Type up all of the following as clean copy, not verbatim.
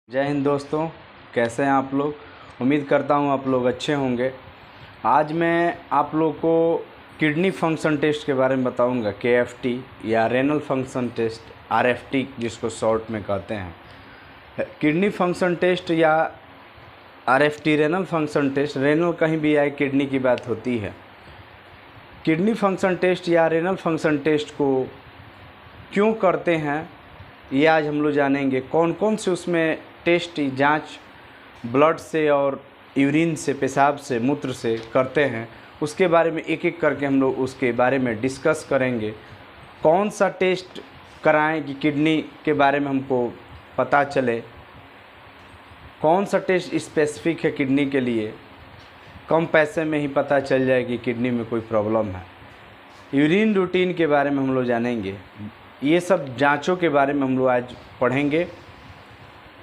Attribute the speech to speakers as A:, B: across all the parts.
A: जय हिंद दोस्तों, कैसे हैं आप लोग। उम्मीद करता हूं आप लोग अच्छे होंगे। आज मैं आप लोग को किडनी फंक्शन टेस्ट के बारे में बताऊंगा। केएफटी या रेनल फंक्शन टेस्ट, आरएफटी जिसको शॉर्ट में कहते हैं। किडनी फंक्शन टेस्ट या RFT, renal function test, renal कहीं भी आए किडनी की बात होती है। किडनी फंक्शन टेस्ट या रेनल फंक्शन टेस्ट को क्यों करते हैं ये आज हम लोग जानेंगे। कौन कौन से उसमें टेस्ट जांच ब्लड से और यूरिन से, पेशाब से, मूत्र से करते हैं, उसके बारे में एक एक करके हम लोग उसके बारे में डिस्कस करेंगे। कौन सा टेस्ट कराएं कि किडनी के बारे में हमको पता चले, कौन सा टेस्ट स्पेसिफिक है किडनी के लिए, कम पैसे में ही पता चल जाए कि किडनी में कोई प्रॉब्लम है। यूरिन रूटीन के बारे में हम लोग जानेंगे। ये सब जांचों के बारे में हम लोग आज पढ़ेंगे।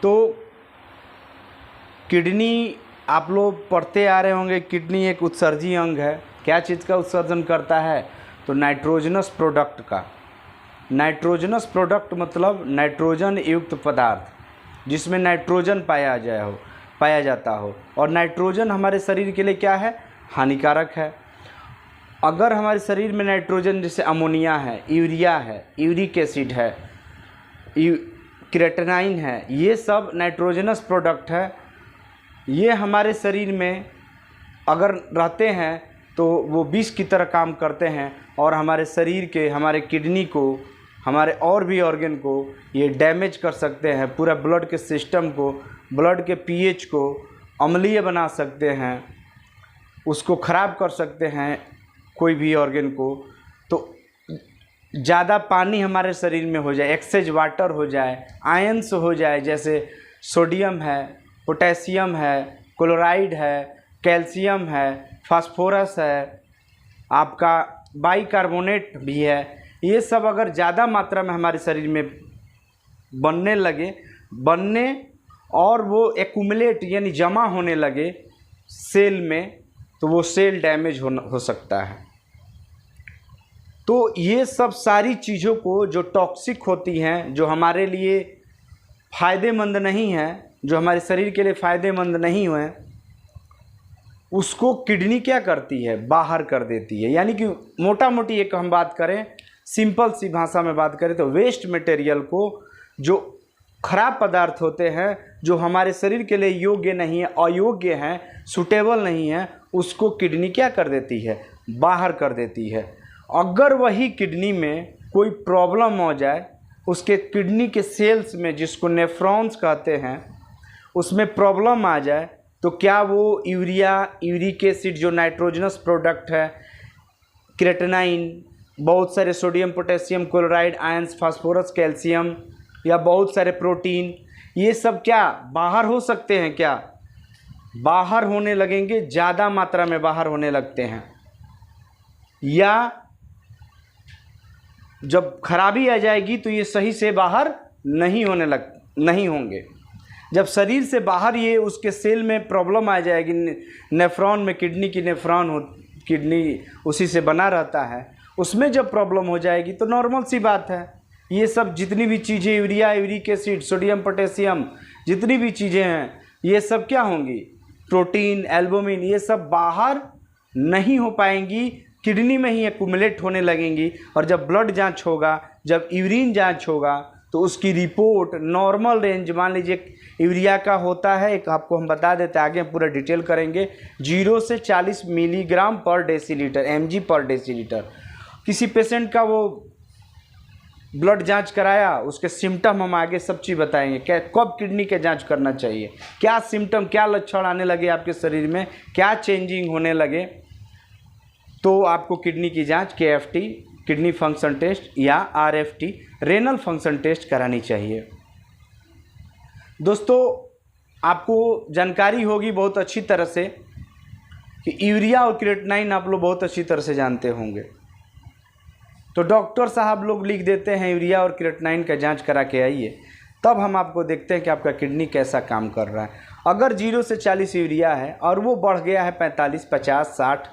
A: तो किडनी आप लोग पढ़ते आ रहे होंगे, किडनी एक उत्सर्जी अंग है। क्या चीज़ का उत्सर्जन करता है? तो नाइट्रोजनस प्रोडक्ट का। नाइट्रोजनस प्रोडक्ट मतलब नाइट्रोजन युक्त पदार्थ जिसमें नाइट्रोजन पाया जाता हो। और नाइट्रोजन हमारे शरीर के लिए क्या है? हानिकारक है। अगर हमारे शरीर में नाइट्रोजन, जैसे अमोनिया है, यूरिया है, यूरिक एसिड है, क्रेटेनाइन है, ये सब नाइट्रोजनस प्रोडक्ट है। ये हमारे शरीर में अगर रहते हैं तो वो विष की तरह काम करते हैं और हमारे शरीर के, हमारे किडनी को, हमारे और भी ऑर्गन को ये डैमेज कर सकते हैं। पूरा ब्लड के सिस्टम को, ब्लड के पीएच को अम्लीय बना सकते हैं, उसको ख़राब कर सकते हैं कोई भी ऑर्गन को। तो ज़्यादा पानी हमारे शरीर में हो जाए, एक्सेस वाटर हो जाए, आयंस हो जाए, जैसे सोडियम है, पोटेशियम है, क्लोराइड है, कैल्शियम है, फास्फोरस है, आपका बाइकार्बोनेट भी है। ये सब अगर ज़्यादा मात्रा में हमारे शरीर में बनने और वो एक्यूमुलेट यानी जमा होने लगे सेल में, तो वो सेल डैमेज हो सकता है। तो ये सब सारी चीज़ों को जो टॉक्सिक होती हैं, जो हमारे लिए फ़ायदेमंद नहीं है, जो हमारे शरीर के लिए फ़ायदेमंद नहीं हुए, उसको किडनी क्या करती है? बाहर कर देती है। यानी कि मोटा मोटी एक हम बात करें, सिंपल सी भाषा में बात करें तो वेस्ट मटेरियल को, जो खराब पदार्थ होते हैं, जो हमारे शरीर के लिए योग्य नहीं है, अयोग्य हैं, सूटेबल नहीं है, उसको किडनी क्या कर देती है? बाहर कर देती है। अगर वही किडनी में कोई प्रॉब्लम हो जाए, उसके किडनी के सेल्स में, जिसको नेफ्रॉन्स कहते हैं, उसमें प्रॉब्लम आ जाए, तो क्या वो यूरिया, यूरिक एसिड जो नाइट्रोजनस प्रोडक्ट है, क्रेटेनाइन, बहुत सारे sodium, potassium, chloride, ions, phosphorus, calcium या बहुत सारे प्रोटीन, ये सब क्या बाहर हो सकते हैं? क्या बाहर होने लगेंगे? ज़्यादा मात्रा में बाहर होने लगते हैं। या जब खराबी आ जाएगी तो ये सही से बाहर नहीं होंगे। जब शरीर से बाहर ये उसके सेल में प्रॉब्लम आ जाएगी, नेफ्रॉन में, किडनी की नेफ्रॉन हो, किडनी उसी से बना रहता है, उसमें जब प्रॉब्लम हो जाएगी तो नॉर्मल सी बात है, ये सब जितनी भी चीज़ें, urea, uric acid, sodium, potassium, जितनी भी चीज़ें हैं, ये सब क्या होंगी? प्रोटीन, एल्बुमिन, ये सब बाहर नहीं हो पाएंगी, किडनी में ही एक्यूमुलेट होने लगेंगी। और जब ब्लड जांच होगा, जब यूरिन जांच होगा, तो उसकी रिपोर्ट नॉर्मल रेंज, मान लीजिए यूरिया का होता है, एक आपको हम बता देते हैं, आगे हम पूरा डिटेल करेंगे, 0 से 40 मिलीग्राम पर डेसीलीटर, mg पर डेसीलीटर। किसी पेशेंट का वो ब्लड जांच कराया, उसके सिम्टम हम आगे सब चीज़ बताएंगे, क्या कब किडनी के जांच करना चाहिए, क्या सिम्टम, क्या लक्षण आने लगे आपके शरीर में, क्या चेंजिंग होने लगे, तो आपको किडनी की जांच, केएफटी, किडनी फंक्शन टेस्ट, या आरएफटी, रेनल फंक्शन टेस्ट करानी चाहिए। दोस्तों, आपको जानकारी होगी बहुत अच्छी तरह से कि यूरिया और क्रेटेनाइन आप लोग बहुत अच्छी तरह से जानते होंगे। तो डॉक्टर साहब लोग लिख देते हैं यूरिया और क्रेटेनाइन का जांच करा के आइए, तब हम आपको देखते हैं कि आपका किडनी कैसा काम कर रहा है। अगर 0 से 40 यूरिया है और वो बढ़ गया है 45, 50, 60,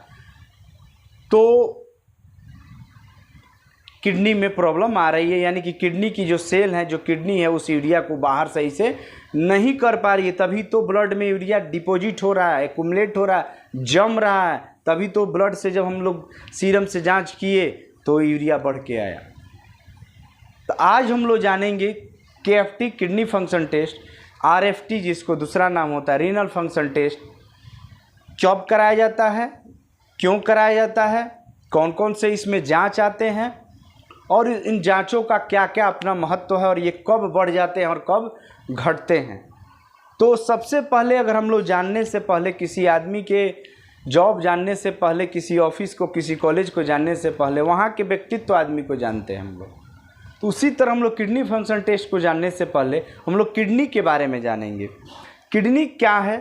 A: तो किडनी में प्रॉब्लम आ रही है। यानी कि किडनी की जो सेल है, जो किडनी है, उस यूरिया को बाहर सही से नहीं कर पा रही है, तभी तो ब्लड में यूरिया डिपॉजिट हो रहा है, एक्युमुलेट हो रहा है, जम रहा है, तभी तो ब्लड से जब हम लोग सीरम से जांच किए तो यूरिया बढ़ के आया। तो आज हम लोग जानेंगे KFT kidney function test, RFT जिसको दूसरा नाम होता है रीनल फंक्शन टेस्ट, कब कराया जाता है, क्यों कराया जाता है, कौन कौन से इसमें जांच आते हैं और इन जांचों का क्या क्या अपना महत्व है और ये कब बढ़ जाते हैं और कब घटते हैं। तो सबसे पहले अगर हम लोग जानने से पहले, किसी आदमी के जॉब जानने से पहले, किसी ऑफिस को, किसी कॉलेज को जानने से पहले वहाँ के व्यक्तित्व आदमी को जानते हैं हम लोग। तो उसी तरह हम लोग किडनी फंक्शन टेस्ट को जानने से पहले हम लोग किडनी के बारे में जानेंगे। किडनी क्या है,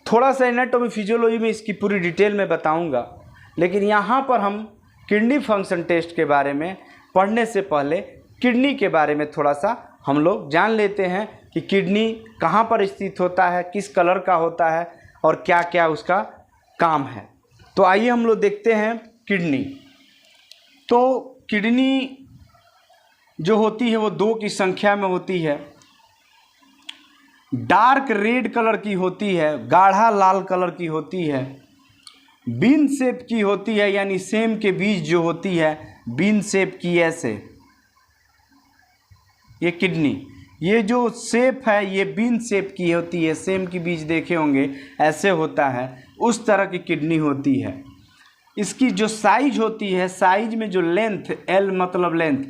A: थोड़ा सा एनाटॉमी फिजियोलॉजी में इसकी पूरी डिटेल में बताऊंगा, लेकिन यहाँ पर हम किडनी फंक्शन टेस्ट के बारे में पढ़ने से पहले किडनी के बारे में थोड़ा सा हम लोग जान लेते हैं कि किडनी कहाँ पर स्थित होता है, किस कलर का होता है और क्या क्या उसका काम है। तो आइए हम लोग देखते हैं किडनी। तो किडनी जो होती है वो 2 की संख्या में होती है, डार्क रेड कलर की होती है, गाढ़ा लाल कलर की होती है, बीन शेप की होती है, यानी सेम के बीज जो होती है बीन शेप की, ऐसे ये किडनी, ये जो शेप है ये बीन शेप की होती है, सेम की बीज देखे होंगे ऐसे होता है, उस तरह की किडनी होती है। इसकी जो साइज होती है, साइज में जो लेंथ, L मतलब लेंथ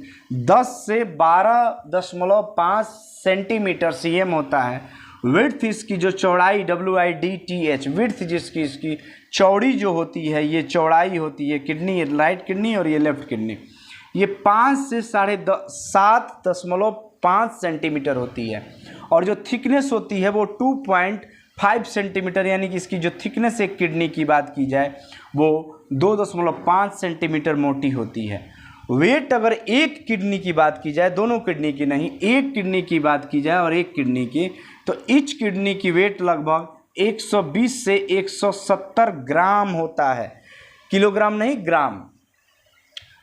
A: 10 से 12.5 सेंटीमीटर cm होता है। विड्थ इसकी जो चौड़ाई WIDTH, विड्थ जिसकी इसकी चौड़ी जो होती है, ये चौड़ाई होती है किडनी, राइट किडनी और ये लेफ्ट किडनी, ये 5 से 7.5 सेंटीमीटर होती है। और जो थिकनेस होती है वो 2.5 सेंटीमीटर, यानी कि इसकी जो थिकनेस एक किडनी की बात की जाए वो 2.5 सेंटीमीटर मोटी होती है। वेट अगर एक किडनी की बात की जाए, दोनों किडनी की नहीं, एक किडनी की बात की जाए और एक किडनी की, तो ईच किडनी की वेट लगभग 120 से 170 ग्राम होता है, किलोग्राम नहीं ग्राम।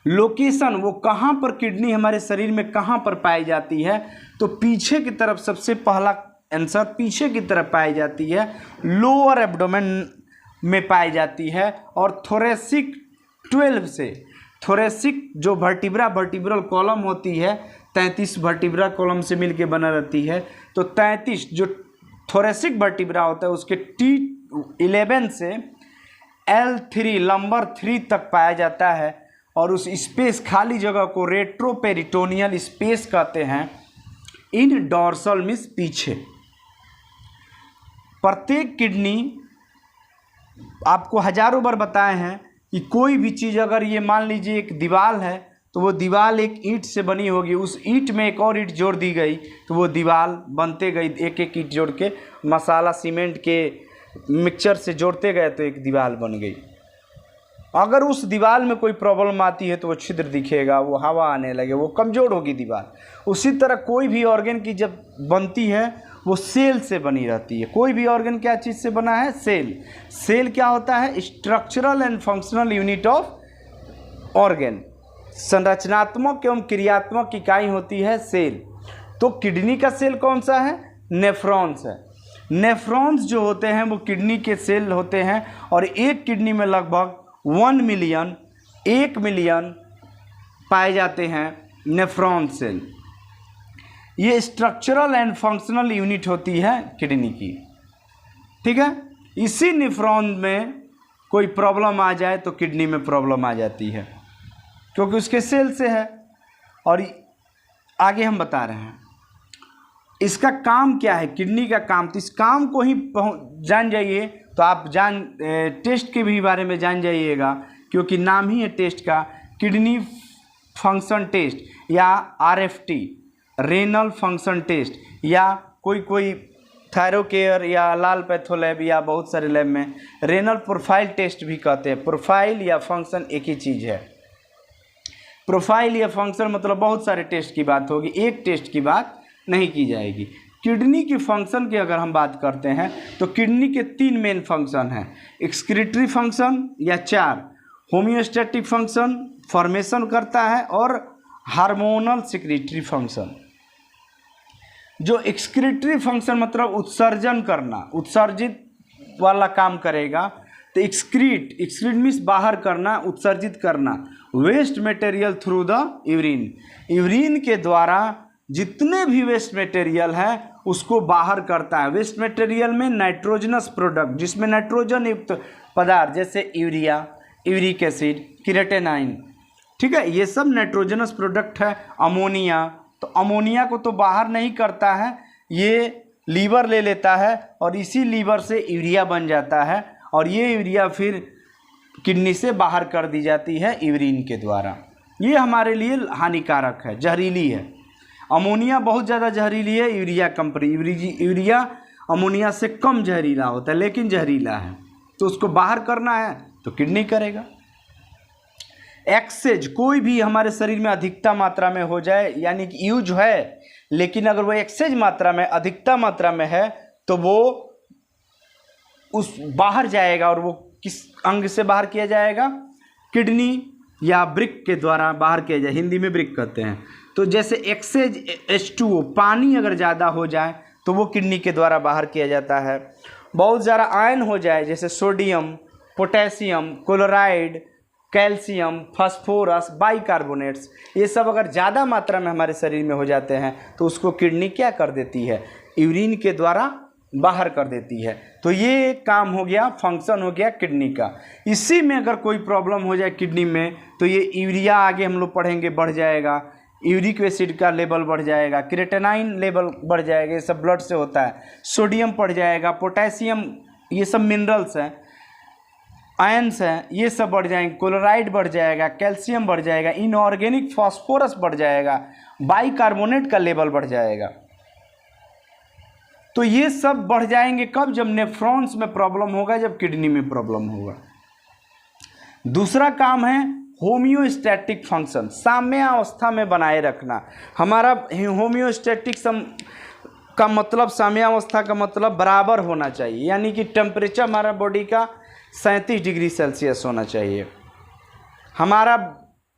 A: लोकेशन, वो कहाँ पर किडनी हमारे शरीर में कहाँ पर पाई जाती है, तो पीछे की तरफ, सबसे पहला आंसर पीछे की तरफ पाई जाती है, लोअर एब्डोमेन में पाई जाती है। और थोरेसिक 12 से, थोरेसिक जो वर्टिब्रल कॉलम होती है 33 वर्टिब्रा कॉलम से मिलके बना रहती है, तो 33 जो थोरेसिक वर्टिब्रा होता है उसके T11 से L3 नंबर 3 तक पाया जाता है। और उस स्पेस, खाली जगह को रेट्रोपेरिटोनियल स्पेस कहते हैं। इन डॉर्सल मीन्स पीछे। प्रत्येक किडनी, आपको हजारों बार बताए हैं कि कोई भी चीज़, अगर ये मान लीजिए एक दीवार है तो वो दीवार एक ईंट से बनी होगी, उस ईंट में एक और ईंट जोड़ दी गई तो वो दीवार बनते गई, एक एक ईंट जोड़ के, मसाला सीमेंट के मिक्सचर से जोड़ते गए तो एक दीवार बन गई। अगर उस दीवार में कोई प्रॉब्लम आती है तो वो छिद्र दिखेगा, वो हवा आने लगे, वो कमज़ोर होगी दीवार। उसी तरह कोई भी ऑर्गन की जब बनती है वो सेल से बनी रहती है। कोई भी ऑर्गन क्या चीज़ से बना है? सेल। सेल क्या होता है? Structural and functional unit of organ, संरचनात्मक एवं क्रियात्मक इकाई होती है सेल। तो किडनी का सेल कौन सा है? नेफ्रॉन्स है। नेफ्रॉन्स जो होते हैं वो किडनी के सेल होते हैं और एक किडनी में लगभग 1 मिलियन पाए जाते हैं नेफ्रॉन सेल। ये स्ट्रक्चरल एंड फंक्शनल यूनिट होती है किडनी की, ठीक है। इसी नेफ्रॉन में कोई प्रॉब्लम आ जाए तो किडनी में प्रॉब्लम आ जाती है क्योंकि उसके सेल से है। और आगे हम बता रहे हैं इसका काम क्या है, किडनी का काम। तो इस काम को ही जान जाइए तो आप टेस्ट के भी बारे में जान जाइएगा, क्योंकि नाम ही है टेस्ट का, किडनी फंक्शन टेस्ट या RFT, रेनल फंक्शन टेस्ट, या कोई थायरोकेयर या लाल पैथो लैब या बहुत सारे लैब में रेनल प्रोफाइल टेस्ट भी कहते हैं। प्रोफाइल या फंक्शन एक ही चीज़ है। प्रोफाइल या फंक्शन मतलब बहुत सारे टेस्ट की बात होगी, एक टेस्ट की बात नहीं की जाएगी। किडनी की फंक्शन की अगर हम बात करते हैं तो किडनी के 3 मेन फंक्शन हैं। एक्सक्रीटरी फंक्शन या 4, होमियोस्टैटिक फंक्शन, फॉर्मेशन करता है, और हार्मोनल सिक्रीटरी फंक्शन। जो एक्सक्रीटरी फंक्शन मतलब उत्सर्जन करना, उत्सर्जित वाला काम करेगा। तो एक्सक्रीट मीन्स बाहर करना, उत्सर्जित करना waste material through the urine. Urine के द्वारा जितने भी वेस्ट मटेरियल है उसको बाहर करता है। वेस्ट मटेरियल में नाइट्रोजनस प्रोडक्ट, जिसमें नाइट्रोजन युक्त पदार्थ जैसे यूरिया, यूरिक एसिड, क्रिएटिनाइन, ठीक है, ये सब नाइट्रोजनस प्रोडक्ट है। अमोनिया, तो अमोनिया को तो बाहर नहीं करता है, ये लीवर ले लेता है और इसी लीवर से यूरिया बन जाता है और ये यूरिया फिर किडनी से बाहर कर दी जाती है यूरिन के द्वारा। ये हमारे लिए हानिकारक है, जहरीली है। अमोनिया बहुत ज़्यादा जहरीली है, यूरिया अमोनिया से कम जहरीला होता है लेकिन जहरीला है, तो उसको बाहर करना है तो किडनी करेगा। एक्सेज, कोई भी हमारे शरीर में अधिकता मात्रा में हो जाए, यानी कि यूज है लेकिन अगर वो एक्सेज मात्रा में, अधिकता मात्रा में है तो वो उस बाहर जाएगा। और वो किस अंग से बाहर किया जाएगा? किडनी या ब्रिक के द्वारा बाहर किया जाए, हिंदी में ब्रिक कहते हैं। तो जैसे एक्सेज H2O, पानी अगर ज़्यादा हो जाए तो वो किडनी के द्वारा बाहर किया जाता है। बहुत ज़्यादा आयन हो जाए जैसे sodium, potassium, chloride, calcium, phosphorus, bicarbonates, ये सब अगर ज़्यादा मात्रा में हमारे शरीर में हो जाते हैं तो उसको किडनी क्या कर देती है? यूरिन के द्वारा बाहर कर देती है। तो ये एक काम हो गया, फंक्शन हो गया किडनी का। इसी में अगर कोई प्रॉब्लम हो जाए किडनी में तो ये यूरिया आगे हम लोग पढ़ेंगे बढ़ जाएगा, यूरिक एसिड का लेवल बढ़ जाएगा, क्रिएटिनाइन लेवल बढ़ जाएगा, ये सब ब्लड से होता है। सोडियम बढ़ जाएगा, पोटेशियम, ये सब मिनरल्स हैं, आयंस हैं, ये सब बढ़ जाएंगे, क्लोराइड बढ़ जाएगा, कैल्शियम बढ़ जाएगा, इनऑर्गेनिक फास्फोरस बढ़ जाएगा, बाइकार्बोनेट का लेवल बढ़ जाएगा। तो ये सब बढ़ जाएंगे कब? जब नेफ्रॉन्स में प्रॉब्लम होगा, जब किडनी में प्रॉब्लम होगा। दूसरा काम है होम्योस्टैटिक फंक्शन, साम्यावस्था में बनाए रखना। हमारा होम्योस्टैटिक का मतलब, साम्यावस्था का मतलब बराबर होना चाहिए, यानी कि टेम्परेचर हमारा बॉडी का 37 डिग्री सेल्सियस होना चाहिए। हमारा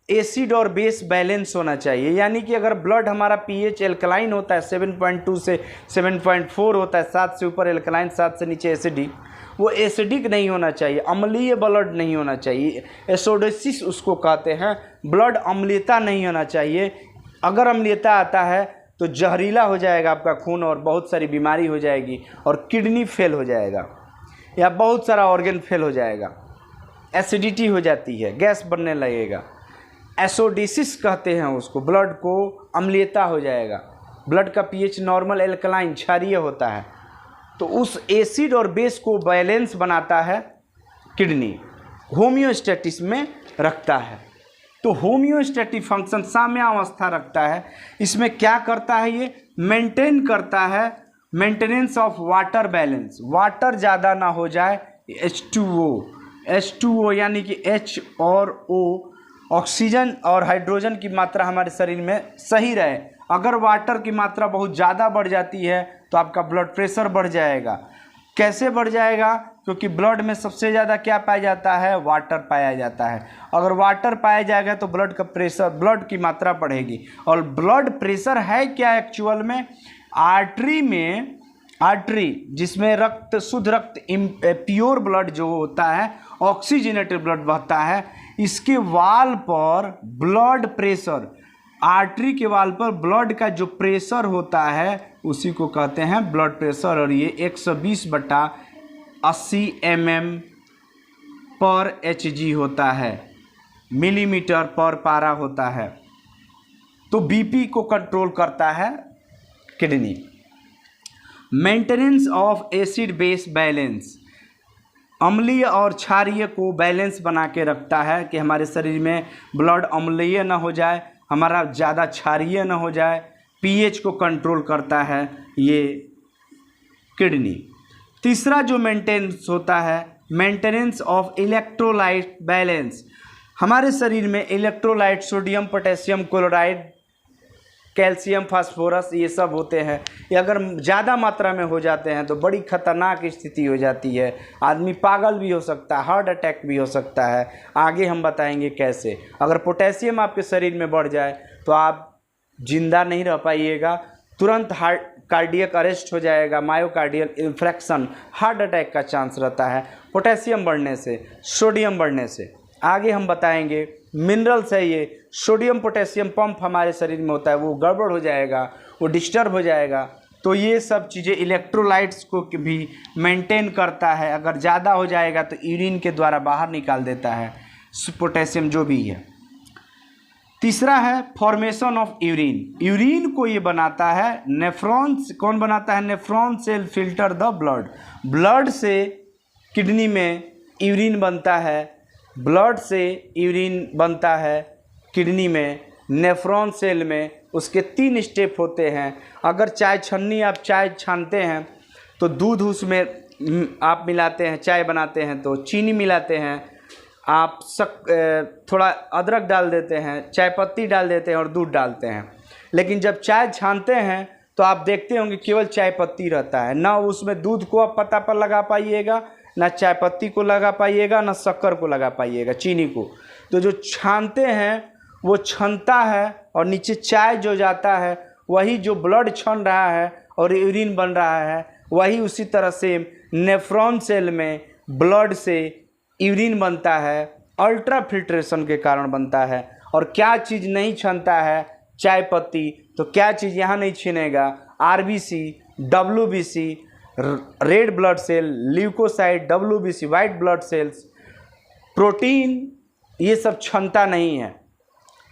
A: एसिड और बेस बैलेंस होना चाहिए, यानी कि अगर ब्लड हमारा पीएच एल्कलाइन होता है 7.2 से 7.4 होता है, 7 से ऊपर एल्कलाइन, 7 से नीचे एसिडिक, वो एसिडिक नहीं होना चाहिए, अम्लीय ब्लड नहीं होना चाहिए, एसिडोसिस उसको कहते हैं। ब्लड अम्लीयता नहीं होना चाहिए। अगर अम्लीयता आता है तो जहरीला हो जाएगा आपका खून और बहुत सारी बीमारी हो जाएगी और किडनी फेल हो जाएगा या बहुत सारा ऑर्गन फेल हो जाएगा, एसिडिटी हो जाती है, गैस बनने लगेगा, एसिडोसिस कहते हैं उसको। ब्लड को अम्लीयता हो जाएगा, ब्लड का पीएच नॉर्मल एल्कलाइन क्षारीय होता है, तो उस एसिड और बेस को बैलेंस बनाता है किडनी, होम्योस्टैटिस में रखता है। तो होम्योस्टैटिक फंक्शन साम्यावस्था रखता है। इसमें क्या करता है? ये मेंटेन करता है maintenance of water balance, water ज़्यादा ना हो जाए, H2O यानी कि H और O, ऑक्सीजन और हाइड्रोजन की मात्रा हमारे शरीर में सही रहे। अगर वाटर की मात्रा बहुत ज़्यादा बढ़ जाती है तो आपका ब्लड प्रेशर बढ़ जाएगा। कैसे बढ़ जाएगा? क्योंकि ब्लड में सबसे ज़्यादा क्या पाया जाता है? वाटर पाया जाता है। अगर वाटर पाया जाएगा तो ब्लड का प्रेशर, ब्लड की मात्रा बढ़ेगी। और ब्लड प्रेशर है क्या एक्चुअल में? आर्टरी में, आर्टरी जिसमें रक्त, शुद्ध रक्त, प्योर ब्लड जो होता है, ऑक्सीजनेटेड ब्लड बहता है, इसके वाल पर ब्लड प्रेशर, आर्टरी के वाल पर ब्लड का जो प्रेशर होता है उसी को कहते हैं ब्लड प्रेशर। और ये 120/80 mm/Hg होता है, मिलीमीटर पर पारा होता है। तो बीपी को कंट्रोल करता है kidney. Maintenance of acid base balance, अम्लीय और क्षारीय को बैलेंस बना के रखता है कि हमारे शरीर में ब्लड अम्लीय ना हो जाए, हमारा ज़्यादा क्षारीय ना हो जाए। पीएच को कंट्रोल करता है ये किडनी। तीसरा जो मेंटेनेंस होता है, मेंटेनेंस ऑफ इलेक्ट्रोलाइट बैलेंस। हमारे शरीर में electrolyte sodium, potassium, chloride, calcium, phosphorus, ये सब होते हैं। ये अगर ज़्यादा मात्रा में हो जाते हैं तो बड़ी खतरनाक स्थिति हो जाती है, आदमी पागल भी हो सकता है, हार्ट अटैक भी हो सकता है। आगे हम बताएंगे कैसे। अगर पोटेशियम आपके शरीर में बढ़ जाए तो आप जिंदा नहीं रह पाइएगा, तुरंत हार्ट कार्डियक अरेस्ट हो जाएगा, मायोकार्डियल इन्फ्रैक्शन, हार्ट अटैक का चांस रहता है पोटेशियम बढ़ने से, सोडियम बढ़ने से। आगे हम बताएंगे मिनरल्स है ये, सोडियम पोटेशियम पंप हमारे शरीर में होता है, वो गड़बड़ हो जाएगा, वो डिस्टर्ब हो जाएगा। तो ये सब चीज़ें इलेक्ट्रोलाइट्स को भी मेंटेन करता है, अगर ज़्यादा हो जाएगा तो यूरिन के द्वारा बाहर निकाल देता है पोटेशियम जो भी है। तीसरा है फॉर्मेशन ऑफ यूरिन। यूरिन को ये बनाता है नेफ्रॉन्स। कौन बनाता है? Nephron cell filter the blood. Blood से किडनी में यूरिन बनता है, ब्लड से यूरिन बनता है किडनी में, नेफ्रॉन सेल में। उसके 3 स्टेप होते हैं। अगर चाय छन्नी आप चाय छानते हैं तो दूध उसमें आप मिलाते हैं, चाय बनाते हैं तो चीनी मिलाते हैं, आप थोड़ा अदरक डाल देते हैं, चाय पत्ती डाल देते हैं और दूध डालते हैं। लेकिन जब चाय छानते हैं तो आप देखते होंगे केवल चाय पत्ती रहता है, ना उसमें दूध को आप पत्ता पर लगा पाइएगा, ना चाय पत्ती को लगा पाइएगा, ना शक्कर को लगा पाइएगा, चीनी को। तो जो छानते हैं वो छनता है और नीचे चाय जो जाता है वही जो ब्लड छन रहा है और यूरिन बन रहा है, वही उसी तरह से नेफ्रॉन सेल में ब्लड से यूरिन बनता है, अल्ट्रा फिल्ट्रेशन के कारण बनता है। और क्या चीज़ नहीं छनता है? चाय पत्ती। तो क्या चीज़ यहाँ नहीं छीनेगा? RBC, WBC, red blood cell, leukocyte, WBC, white blood cells, protein, ये सब क्षमता नहीं है।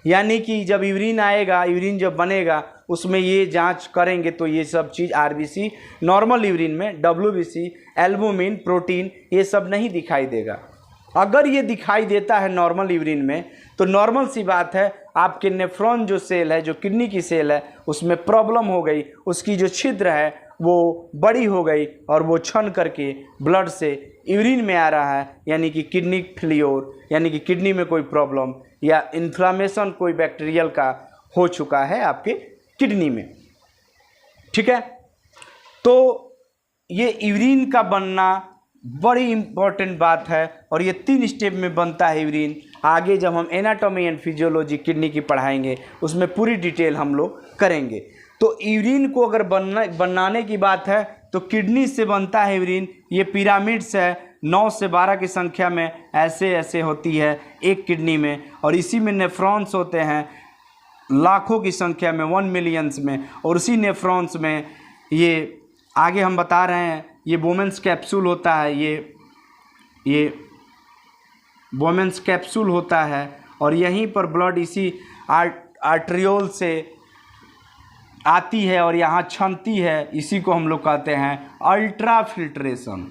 A: यानी कि जब यूरिन आएगा, यूरिन जब बनेगा उसमें ये जांच करेंगे तो ये सब चीज़ आरबीसी, नॉर्मल यूरिन में डब्ल्यूबीसी, एल्बुमिन, प्रोटीन, ये सब नहीं दिखाई देगा। अगर ये दिखाई देता है नॉर्मल यूरिन में तो नॉर्मल सी बात है, आपके नेफ्रॉन जो सेल है, जो किडनी की सेल है, उसमें प्रॉब्लम हो गई, उसकी जो छिद्र है वो बड़ी हो गई और वो छन करके ब्लड से यूरिन में आ रहा है। यानी कि किडनी फेलियर, यानी कि किडनी में कोई प्रॉब्लम या इन्फ्लामेशन कोई बैक्टीरियल का हो चुका है आपके किडनी में। ठीक है, तो ये यूरिन का बनना बड़ी इम्पोर्टेंट बात है और ये 3 स्टेप में बनता है यूरिन। आगे जब हम एनाटॉमी एंड फिजियोलॉजी किडनी की पढ़ाएंगे उसमें पूरी डिटेल हम लोग करेंगे। तो यूरिन को अगर बनाने की बात है तो किडनी से बनता है यूरिन। ये पिरामिड्स है, 9 से 12 की संख्या में ऐसे ऐसे होती है एक किडनी में, और इसी में नेफ्रॉन्स होते हैं लाखों की संख्या में, 1 मिलियंस में। और उसी नेफ्रॉन्स में ये आगे हम बता रहे हैं ये वोमेंस कैप्सूल होता है, ये वोमेंस कैप्सूल होता है और यहीं पर ब्लड इसी आर्ट्रियोल से आती है और यहाँ छनती है। इसी को हम लोग कहते हैं अल्ट्रा फिल्ट्रेशन।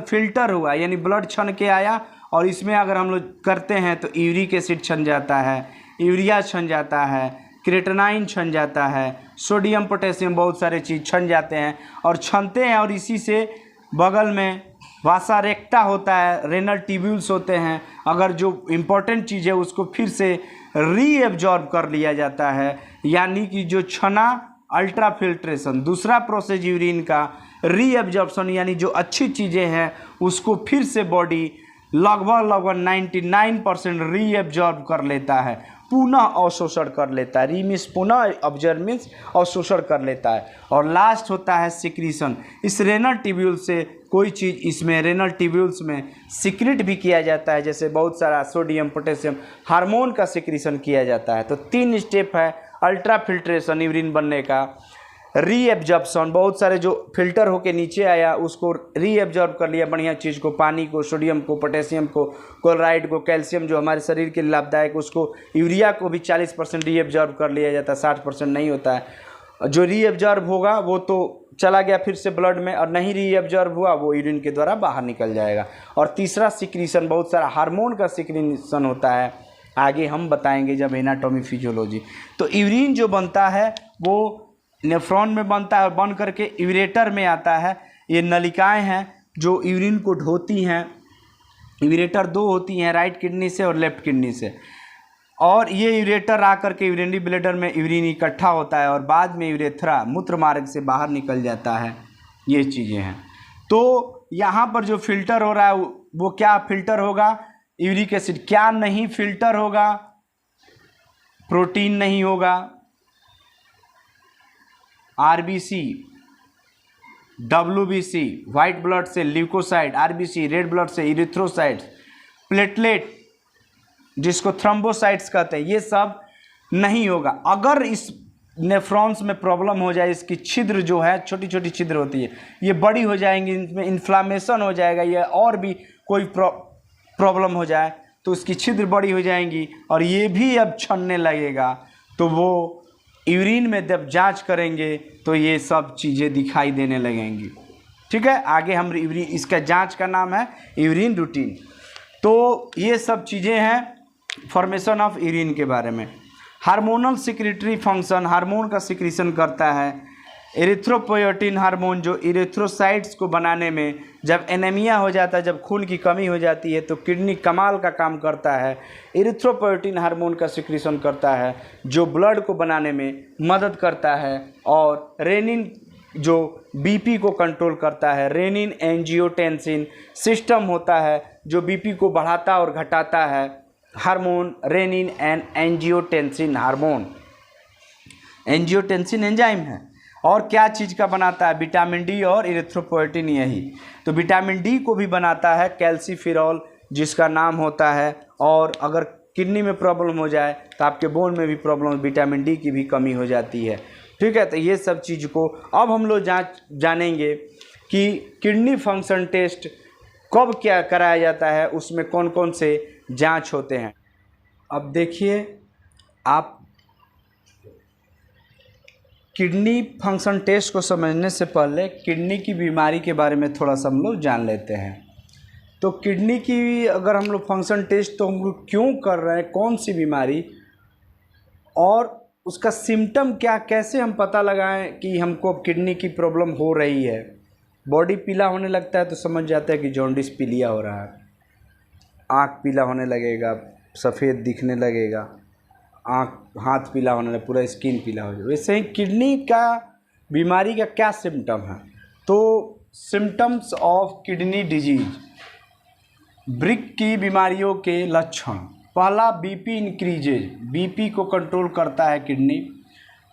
A: फिल्टर हुआ यानी ब्लड छन के आया और इसमें अगर हम लोग करते हैं तो यूरिक एसिड छन जाता है, यूरिया छन जाता है, क्रेटनाइन छन जाता है, सोडियम पोटेशियम, बहुत सारे चीज़ छन जाते हैं और छनते हैं। और इसी से बगल में वासा रेक्टा होता है, रेनल ट्यूब्यूल्स होते हैं। अगर जो इम्पोर्टेंट चीज़ है उसको फिर से रीएब्जॉर्ब कर लिया जाता है, यानी कि जो छना अल्ट्रा फिल्ट्रेशन। दूसरा प्रोसेस यूरिन का रीएब्जॉर्प्शन, यानी जो अच्छी चीज़ें हैं उसको फिर से बॉडी लगभग 99% रीएब्जॉर्ब कर लेता है, पुनः अवशोषण कर लेता है। रीमिस पुनः ऑब्जर्व मीन्स अवशोषण कर लेता है। और लास्ट होता है सिक्रीशन। इस रेनल ट्यूब्यूल से कोई चीज़ इसमें रेनल ट्यूब्यूल्स में सिक्रेट भी किया जाता है, जैसे बहुत सारा सोडियम पोटेशियम हार्मोन का सिक्रीशन किया जाता है। तो 3 स्टेप है अल्ट्रा फिल्ट्रेशन यूरिन बनने का, रीएब्जॉर्प्शन, बहुत सारे जो फिल्टर होके नीचे आया उसको रीएब्जॉर्ब कर लिया बढ़िया चीज़ को, पानी को, सोडियम को, पोटेशियम को, क्लोराइड को, कैल्शियम जो हमारे शरीर के लिए लाभदायक, उसको, यूरिया को भी 40% रीएब्जॉर्ब कर लिया जाता है, 60% नहीं होता है। जो रीएब्जॉर्ब होगा वो तो चला गया फिर से ब्लड में, और नहीं रीएब्जॉर्ब हुआ वो यूरिन के द्वारा बाहर निकल जाएगा। और तीसरा सिक्रीशन, बहुत सारा हार्मोन का सिक्रीशन होता है, आगे हम बताएंगे जब एनाटॉमी फिजियोलॉजी। तो यूरिन जो बनता है वो नेफ्रॉन में बनता है और बन करके यूरेटर में आता है। ये नलिकाएं हैं जो यूरिन को ढोती हैं। यूरेटर 2 होती हैं, राइट किडनी से और लेफ्ट किडनी से, और ये यूरेटर आकर के यूरिनरी ब्लैडर में यूरिन इकट्ठा होता है और बाद में यूरेथ्रा मूत्र मार्ग से बाहर निकल जाता है। ये चीज़ें हैं। तो यहाँ पर जो फिल्टर हो रहा है वो क्या फिल्टर होगा? Uric acid. क्या नहीं फिल्टर होगा? प्रोटीन नहीं होगा, आरबीसी, डब्ल्यूबीसी, वाइट ब्लड से ल्यूकोसाइट, आरबीसी रेड ब्लड से इरिथ्रोसाइट्स, प्लेटलेट जिसको थ्रोम्बोसाइट्स कहते हैं, ये सब नहीं होगा। अगर इस नेफ्रॉन्स में प्रॉब्लम हो जाए, इसकी छिद्र जो है, छोटी छोटी छिद्र होती है, ये बड़ी हो जाएंगी, इनमें इन्फ्लामेशन हो जाएगा, या और भी कोई प्रॉब्लम हो जाए तो उसकी छिद्र बड़ी हो जाएंगी और ये भी अब छनने लगेगा, तो वो यूरिन में जब जांच करेंगे तो ये सब चीज़ें दिखाई देने लगेंगी। ठीक है, आगे हम यूरिन, इसका जांच का नाम है यूरिन रूटीन। तो ये सब चीज़ें हैं फॉर्मेशन ऑफ यूरिन के बारे में। हार्मोनल सिक्रेटरी फंक्शन, हार्मोन का सिक्रीशन करता है। एरिथ्रोपोएटिन हार्मोन जो इरिथ्रोसाइट्स को बनाने में, जब एनीमिया हो जाता है, जब खून की कमी हो जाती है, तो किडनी कमाल का काम करता है। एरिथ्रोपोएटिन हार्मोन का सिक्रीशन करता है जो ब्लड को बनाने में मदद करता है। और रेनिन जो बीपी को कंट्रोल करता है। रेनिन एंजियोटेंसिन सिस्टम होता है जो बीपी को बढ़ाता और घटाता है। Hormone renin and angiotensin hormone. Angiotensin enzyme है और क्या चीज़ का बनाता है? विटामिन डी और इरिथ्रोपोएटिन, यही तो विटामिन डी को भी बनाता है कैल्सीफेरॉल जिसका नाम होता है। और अगर किडनी में प्रॉब्लम हो जाए तो आपके बोन में भी प्रॉब्लम, विटामिन डी की भी कमी हो जाती है। ठीक है, तो ये सब चीज़ को अब हम लोग जानेंगे कि किडनी फंक्शन टेस्ट कब क्या कराया जाता है, उसमें कौन कौन से जांच होते हैं। अब देखिए, आप किडनी फंक्शन टेस्ट को समझने से पहले किडनी की बीमारी के बारे में थोड़ा सा हम लोग जान लेते हैं। तो किडनी की अगर हम लोग फंक्शन टेस्ट तो हम लोग क्यों कर रहे हैं, कौन सी बीमारी और उसका सिम्टम क्या, कैसे हम पता लगाएं कि हमको किडनी की प्रॉब्लम हो रही है। बॉडी पीला होने लगता है तो समझ जाता है कि जॉन्डिस पीलिया हो रहा है। आँख पीला होने लगेगा, सफ़ेद दिखने लगेगा, हाथ पीला होने लगेगा, पूरा स्किन पीला हो जाएगा। वैसे ही किडनी का बीमारी का क्या सिम्टम है? तो सिम्टम्स ऑफ किडनी डिजीज, वृक्क की बीमारियों के लक्षण। पहला, बीपी इंक्रीजेज, बीपी को कंट्रोल करता है किडनी।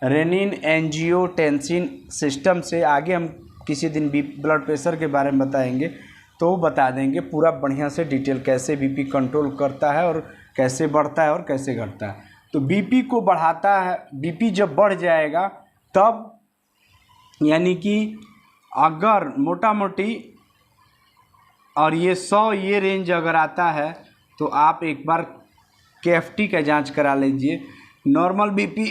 A: रेनिन एंजियोटेंसिन सिस्टम से आगे हम किसी दिन ब्लड प्रेशर के बारे में बताएंगे तो बता देंगे पूरा बढ़िया से डिटेल, कैसे बीपी कंट्रोल करता है और कैसे बढ़ता है और कैसे घटता है। तो बीपी को बढ़ाता है। बीपी जब बढ़ जाएगा तब, यानी कि अगर मोटा मोटी और ये 100 ये रेंज अगर आता है तो आप एक बार KFT का जांच करा लीजिए। नॉर्मल बीपी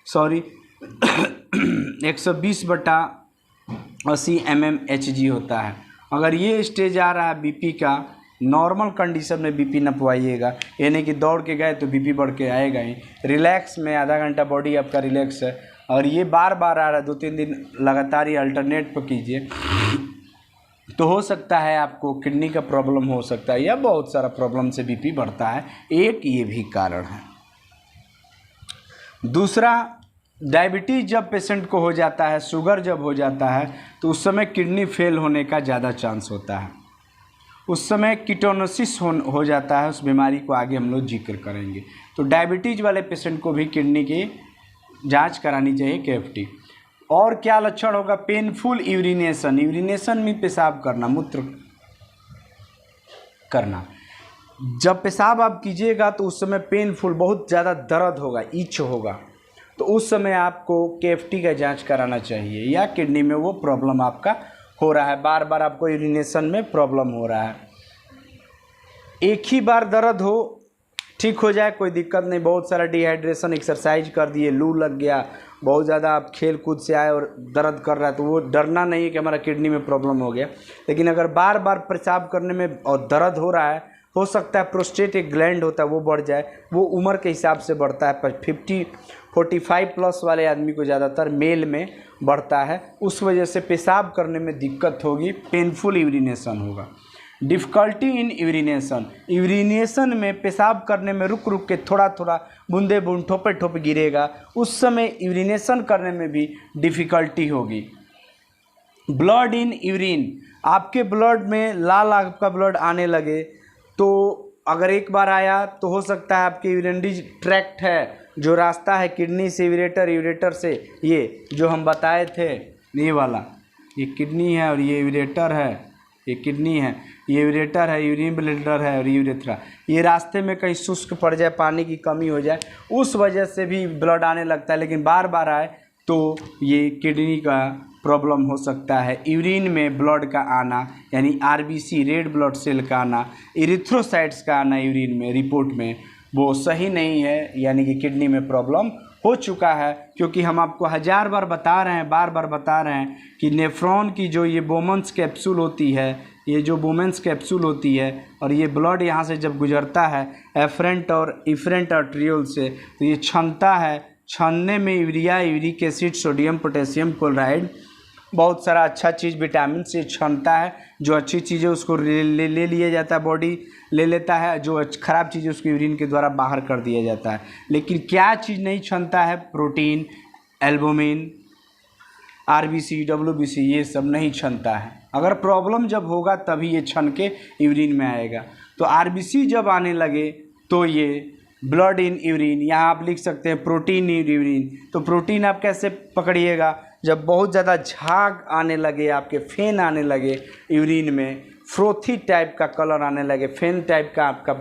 A: 120/80 mmHg होता है। अगर ये स्टेज आ रहा है बीपी का, नॉर्मल कंडीशन में बीपी नपवाइएगा, यानी कि दौड़ के गए तो बीपी बढ़ के आएगा ही। रिलैक्स में आधा घंटा बॉडी आपका रिलैक्स है और ये बार बार आ रहा है, 2-3 दिन लगातार ये अल्टरनेट पर कीजिए तो हो सकता है आपको किडनी का प्रॉब्लम हो सकता है या बहुत सारा प्रॉब्लम से बीपी बढ़ता है। एक ये भी कारण है। दूसरा, डायबिटीज़ जब पेशेंट को हो जाता है, शुगर जब हो जाता है तो उस समय किडनी फेल होने का ज़्यादा चांस होता है। उस समय कीटोनोसिस हो जाता है। उस बीमारी को आगे हम लोग जिक्र करेंगे। तो डायबिटीज़ वाले पेशेंट को भी किडनी की जांच करानी चाहिए, KFT। और क्या लक्षण होगा? पेनफुल यूरिनेशन, यूरिनेशन में पेशाब करना, मूत्र करना। जब पेशाब आप कीजिएगा तो उस समय पेनफुल, बहुत ज़्यादा दर्द होगा, इच होगा, तो उस समय आपको KFT का जांच कराना चाहिए। या किडनी में वो प्रॉब्लम आपका हो रहा है, बार बार आपको यूरिनेशन में प्रॉब्लम हो रहा है। एक ही बार दर्द हो, ठीक हो जाए कोई दिक्कत नहीं। बहुत सारा डिहाइड्रेशन, एक्सरसाइज कर दिए, लू लग गया, बहुत ज़्यादा आप खेल कूद से आए और दर्द कर रहा है तो वो डरना नहीं है कि हमारा किडनी में प्रॉब्लम हो गया। लेकिन अगर बार बार पेशाब करने में और दर्द हो रहा है, हो सकता है प्रोस्टेट एक ग्लैंड होता है वो बढ़ जाए। वो उम्र के हिसाब से बढ़ता है, 45 प्लस वाले आदमी को ज़्यादातर मेल में बढ़ता है। उस वजह से पेशाब करने में दिक्कत होगी, पेनफुल यूरिनेशन होगा। डिफ़िकल्टी इन यूरिनेशन, यूरिनेशन में पेशाब करने में रुक रुक के थोड़ा थोड़ा बूंदे बूंद ठोपे ठोपे गिरेगा, उस समय यूरिनेशन करने में भी डिफ़िकल्टी होगी। ब्लड इन यूरिन, आपके ब्लड में लाल आपका ब्लड आने लगे तो अगर एक बार आया तो हो सकता है आपके यूरिनरी ट्रैक्ट है जो रास्ता है किडनी से यूरेटर, यूरेटर से ये जो हम बताए थे, ये वाला, ये किडनी है और ये यूरेटर है, ये किडनी है, ये यूरेटर है, यूरिन ब्लैडर है और यूरेथ्रा। ये रास्ते में कहीं शुष्क पड़ जाए, पानी की कमी हो जाए, उस वजह से भी ब्लड आने लगता है, लेकिन बार बार आए तो ये किडनी का प्रॉब्लम हो सकता है। यूरिन में ब्लड का आना यानी आरबीसी, रेड ब्लड सेल का आना, इरिथ्रोसाइट्स का आना यूरिन में, रिपोर्ट में, वो सही नहीं है, यानी कि किडनी में प्रॉब्लम हो चुका है। क्योंकि हम आपको 1000 बार बता रहे हैं, बार बार बता रहे हैं कि नेफ्रॉन की जो ये बोमेंस कैप्सूल होती है, ये जो बोमेंस कैप्सूल होती है और ये ब्लड यहाँ से जब गुजरता है एफरेंट और इफरेंट आर्टरियोल से, तो ये छनता है, छनने में urea, uric acid, sodium, potassium chloride, बहुत सारा अच्छा चीज़, विटामिन से छनता है। जो अच्छी चीज़ें उसको ले लिया जाता है, बॉडी ले लेता है, जो ख़राब चीज़ें उसको यूरिन के द्वारा बाहर कर दिया जाता है। लेकिन क्या चीज़ नहीं छनता है? प्रोटीन, एल्बुमिन, आरबीसी, डब्ल्यूबीसी, ये सब नहीं छनता है। अगर प्रॉब्लम जब होगा तभी ये छन के यूरिन में आएगा। तो आरबीसी जब आने लगे तो ये ब्लड इन यूरिन, यहाँ आप लिख सकते हैं प्रोटीन इन यूरिन। तो प्रोटीन आप कैसे पकड़िएगा? जब बहुत ज़्यादा झाग आने लगे, आपके फेन आने लगे यूरिन में, फ्रोथी टाइप का कलर आने लगे, फेन टाइप का आपका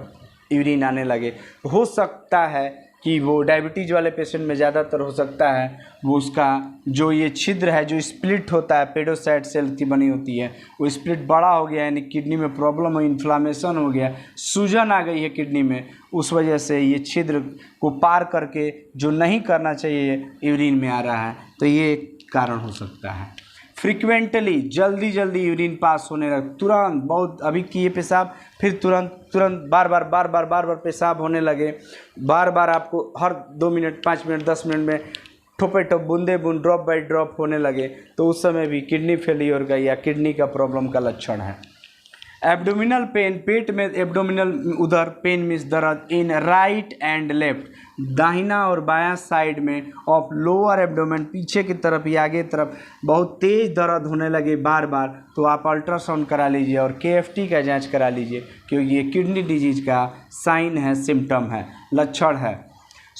A: यूरिन आने लगे, हो सकता है कि वो डायबिटीज़ वाले पेशेंट में ज़्यादातर हो सकता है, वो उसका जो ये छिद्र है, जो स्प्लिट होता है, पेडोसाइट सेल की बनी होती है, वो स्प्लिट बड़ा हो गया, यानी किडनी में प्रॉब्लम हो, इन्फ्लामेशन हो गया, सूजन आ गई है किडनी में, उस वजह से ये छिद्र को पार करके जो नहीं करना चाहिए यूरिन में आ रहा है। तो ये कारण हो सकता है। फ्रिक्वेंटली, जल्दी जल्दी यूरिन पास होने लग, तुरंत, बहुत अभी किए पेशाब, फिर तुरंत बार बार पेशाब होने लगे, बार बार आपको हर 2 मिनट, 5 मिनट, 10 मिनट में ठोपे ठोप, बूंदे बूंद, ड्रॉप बाई ड्रॉप होने लगे, तो उस समय भी किडनी फेलियर का या किडनी का प्रॉब्लम का लक्षण है। एब्डोमिनल पेन, पेट में एब्डोमिनल उधर पेन मीन्स दर्द इन राइट एंड लेफ्ट, दाहिना और बायां साइड में ऑफ लोअर एब्डोमेन, पीछे की तरफ या आगे तरफ बहुत तेज़ दर्द होने लगे बार बार, तो आप अल्ट्रासाउंड करा लीजिए और केएफटी का जांच करा लीजिए, क्योंकि ये किडनी डिजीज का साइन है, सिम्टम है, लक्षण है।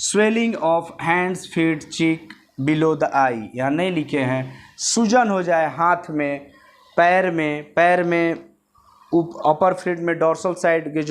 A: Swelling of hands, feet, cheek, below the eye, यहाँ नहीं लिखे हैं, सूजन हो जाए हाथ में, पैर में अपर फीट में, डोर्सल साइड के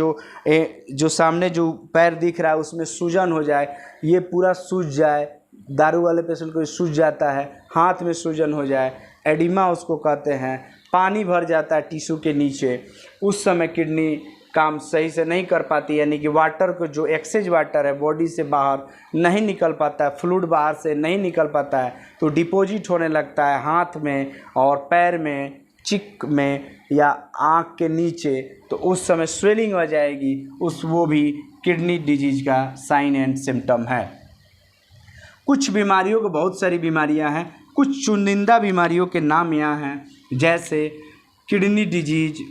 A: जो सामने जो पैर दिख रहा है उसमें सूजन हो जाए, ये पूरा सूज जाए, दारू वाले पेशेंट को सूज जाता है, हाथ में सूजन हो जाए, एडिमा उसको कहते हैं, पानी भर जाता है टिश्यू के नीचे, उस समय किडनी काम सही से नहीं कर पाती, यानी कि वाटर को, जो एक्सेज वाटर है बॉडी से बाहर नहीं निकल पाता है, फ्लूइड बाहर से नहीं निकल पाता है, तो डिपॉजिट होने लगता है हाथ में और पैर में, चिक में या आँख के नीचे, तो उस समय स्वेलिंग हो जाएगी, वो भी किडनी डिजीज का साइन एंड सिम्टम है। कुछ बीमारियों को, बहुत सारी बीमारियां हैं, कुछ चुनिंदा बीमारियों के नाम यहाँ हैं, जैसे किडनी डिजीज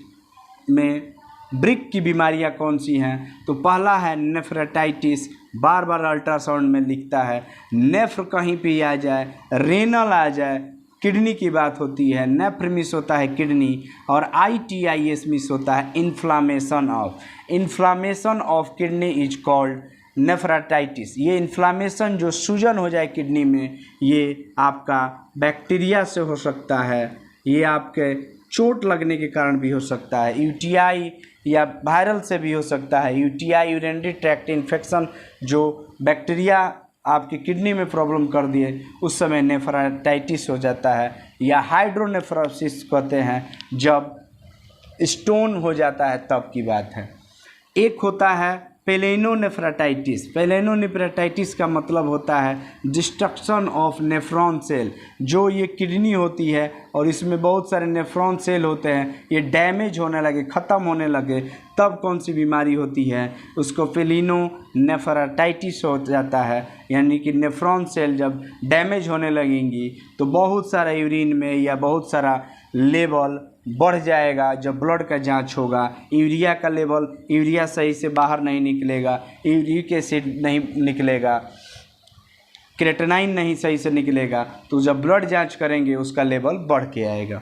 A: में ब्रिक की बीमारियां कौन सी हैं? तो पहला है नेफ्रेटाइटिस, बार बार अल्ट्रासाउंड में लिखता है, नेफ्र कहीं भी आ जाए, रेनल आ जाए, किडनी की बात होती है, नेफ्र मिस होता है किडनी, और ITIS मिस होता है, inflammation of kidney is called nephritis. ये इन्फ्लामेशन, जो सूजन हो जाए किडनी में, ये आपका बैक्टीरिया से हो सकता है, ये आपके चोट लगने के कारण भी हो सकता है, UTI या वायरल से भी हो सकता है, UTI यूरिनरी ट्रैक्ट इन्फेक्शन, जो बैक्टीरिया आपकी किडनी में प्रॉब्लम कर दिए, उस समय नेफ्राटाइटिस हो जाता है, या हाइड्रोनेफ्रोसिस कहते हैं, जब स्टोन हो जाता है तब की बात है। एक होता है पेलेनोनेफ्राटाइटिस। पेलेनोनेफ्राटाइटिस का मतलब होता है डिस्ट्रक्शन ऑफ नेफ्रॉन सेल, जो ये किडनी होती है और इसमें बहुत सारे नेफ्रॉन सेल होते हैं, ये डैमेज होने लगे, ख़त्म होने लगे, तब कौन सी बीमारी होती है? उसको पेलिनोनेफ्राटाइटिस हो जाता है, यानी कि नेफ्रॉन सेल जब डैमेज होने लगेंगी तो बहुत सारा यूरिन में या बहुत सारा लेवल बढ़ जाएगा। जब ब्लड का जांच होगा, यूरिया का लेवल, यूरिया सही से बाहर नहीं निकलेगा, यूरिक एसिड नहीं निकलेगा, क्रेटिनाइन नहीं सही से निकलेगा, तो जब ब्लड जांच करेंगे उसका लेवल बढ़ के आएगा।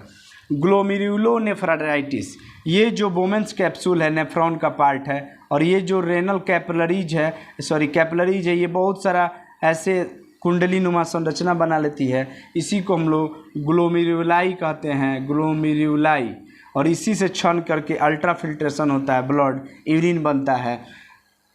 A: ग्लोमेरुलोनेफ्राटाइटिस, ये जो बोमेंस कैप्सूल है नेफ्रॉन का पार्ट है, और ये जो रेनल कैपिलरीज है, कैपिलरीज है, ये बहुत सारा ऐसे कुंडली नुमा संरचना बना लेती है। इसी को हम लोग ग्लोमेरुलाई कहते हैं, ग्लोमेरुलाई। और इसी से छन करके अल्ट्रा फिल्ट्रेशन होता है, ब्लड यूरिन बनता है।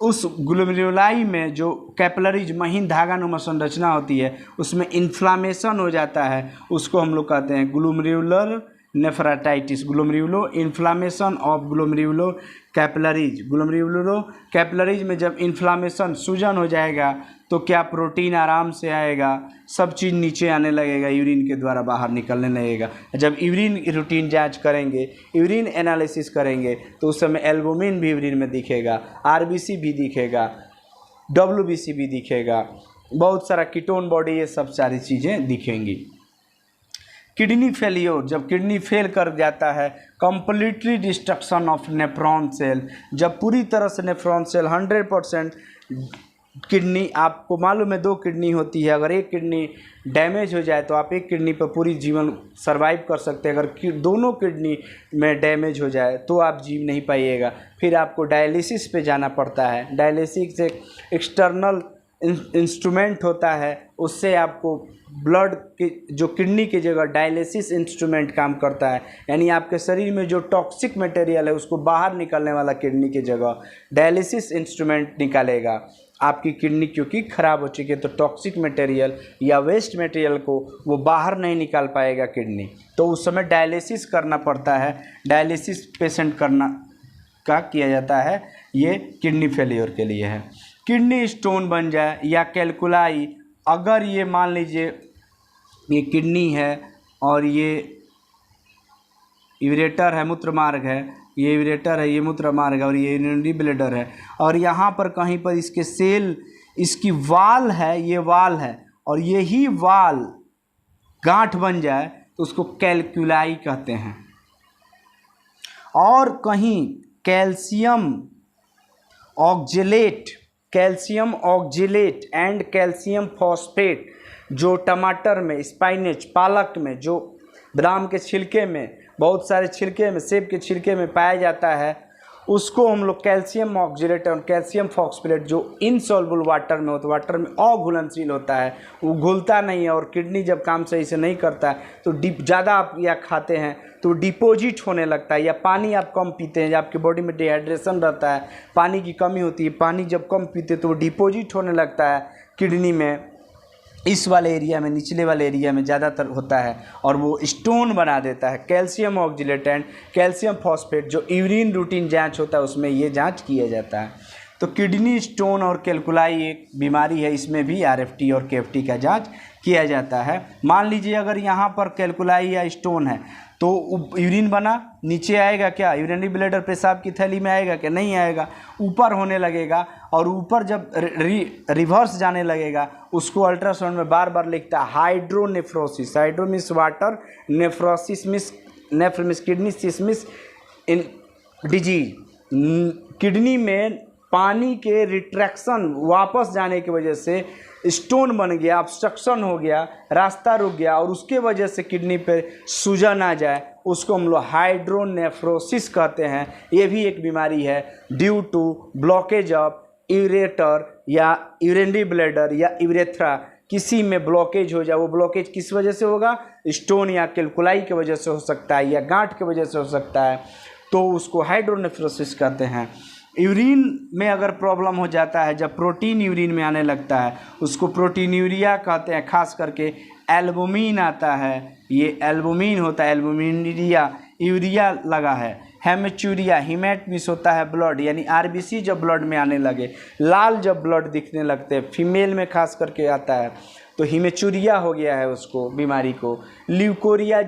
A: उस ग्लोमेरुलाई में जो कैपिलरीज महीन धागा नुमा संरचना होती है, उसमें इन्फ्लामेशन हो जाता है, उसको हम लोग कहते हैं glomerular nephritis, glomerulo inflammation of glomerulo capillaries. Glomerulo capillaries में जब इन्फ्लामेशन, सूजन हो जाएगा तो क्या प्रोटीन आराम से आएगा, सब चीज़ नीचे आने लगेगा, यूरिन के द्वारा बाहर निकलने लगेगा। जब यूरिन रूटीन जांच करेंगे, यूरिन एनालिसिस करेंगे, तो उस समय एल्बुमिन भी यूरिन में दिखेगा, आरबीसी भी दिखेगा, डब्ल्यूबीसी भी दिखेगा, बहुत सारा कीटोन बॉडी, ये सब सारी चीज़ें दिखेंगी। किडनी फेलियर, जब किडनी फेल कर जाता है, completely destruction of nephron cell, जब पूरी तरह से नेफ्रॉन सेल 100% किडनी, आपको मालूम है 2 किडनी होती है, अगर एक किडनी डैमेज हो जाए तो आप एक किडनी पर पूरी जीवन सर्वाइव कर सकते हैं। अगर दोनों किडनी में डैमेज हो जाए तो आप जी नहीं पाइएगा, फिर आपको डायलिसिस पे जाना पड़ता है। डायलिसिस एक एक्सटर्नल इंस्ट्रूमेंट होता है, उससे आपको ब्लड की जो किडनी की जगह डायलिसिस इंस्ट्रूमेंट काम करता है, यानी आपके शरीर में जो टॉक्सिक मटेरियल है उसको बाहर निकालने वाला किडनी की जगह डायलिसिस इंस्ट्रूमेंट निकालेगा। आपकी किडनी क्योंकि ख़राब हो चुकी है तो टॉक्सिक मटेरियल या वेस्ट मटेरियल को वो बाहर नहीं निकाल पाएगा किडनी, तो उस समय डायलिसिस करना पड़ता है। डायलिसिस पेशेंट किया जाता है, ये किडनी फेलियर के लिए है। किडनी स्टोन बन जाए या कैलकुलाई, अगर ये मान लीजिए ये किडनी है और ये यूरेटर है, मूत्र मार्ग है, ये यूरेटर है, ये मूत्र मार्ग है, और ये यूरिनरी ब्लैडर है, और यहाँ पर कहीं पर इसके सेल, इसकी वाल है, ये वाल है, और यही वाल गांठ बन जाए तो उसको कैलकुलाई कहते हैं। और कहीं calcium oxalate and calcium phosphate, जो टमाटर में, स्पाइनेच, पालक में, जो बादाम के छिलके में, बहुत सारे छिलके में, सेब के छिलके में पाया जाता है, उसको हम लोग कैल्शियम ऑक्जेलेट और कैल्शियम फॉस्फेट, जो इनसॉल्युबल वाटर में होता है, वाटर में अघुलनशील होता है, वो घुलता नहीं है, और किडनी जब काम सही से नहीं करता है तो ज़्यादा आप या खाते हैं तो डिपोजिट होने लगता है, या पानी आप कम पीते हैं, या आपकी बॉडी में डिहाइड्रेशन रहता है, पानी की कमी होती है, पानी जब कम पीते तो वो डिपोजिट होने लगता है किडनी में, इस वाले एरिया में, निचले वाले एरिया में ज़्यादातर होता है, और वो स्टोन बना देता है। Calcium oxalate and calcium phosphate, जो यूरिन रूटीन जांच होता है उसमें ये जांच किया जाता है। तो किडनी स्टोन और कैलकुलाई एक बीमारी है, इसमें भी आरएफटी और केएफटी का जांच किया जाता है। मान लीजिए अगर यहाँ पर कैलकुलाई या स्टोन है तो यूरिन बना, नीचे आएगा क्या, यूरिनरी ब्लैडर, पेशाब की थैली में आएगा क्या, नहीं आएगा, ऊपर होने लगेगा, और ऊपर जब रिवर्स जाने लगेगा उसको अल्ट्रासाउंड में बार बार लिखता है hydronephrosis. Hydro means water, nephrosis means kidney, sis means in disease. Kidney में पानी के रिट्रैक्शन, वापस जाने की वजह से स्टोन बन गया, ऑब्स्ट्रक्शन हो गया, रास्ता रुक गया, और उसके वजह से किडनी पे सूजन आ जाए, उसको हम लोग हाइड्रोनेफ्रोसिस कहते हैं। ये भी एक बीमारी है due to blockage of ureter या यूरिनरी ब्लैडर या यूरेथ्रा, किसी में ब्लॉकेज हो जाए। वो ब्लॉकेज किस वजह से होगा, स्टोन या कैलकुलाई की वजह से हो सकता है, या गांठ की वजह से हो सकता है, तो उसको हाइड्रोनेफ्रोसिस कहते हैं। यूरिन में अगर प्रॉब्लम हो जाता है, जब प्रोटीन यूरिन में आने लगता है उसको प्रोटीनूरिया कहते हैं, खास करके एल्बुमिन आता है, ये एल्बुमिन होता है, एल्बुमिनूरिया, यूरिया लगा है, हेमेचूरिया, हिमेट मिस होता है ब्लड, यानी आरबीसी जब ब्लड में आने लगे, लाल जब ब्लड दिखने लगते हैं, फीमेल में खास करके आता है तो हिमेचूरिया हो गया है उसको, बीमारी को। ल्यूकोरिया,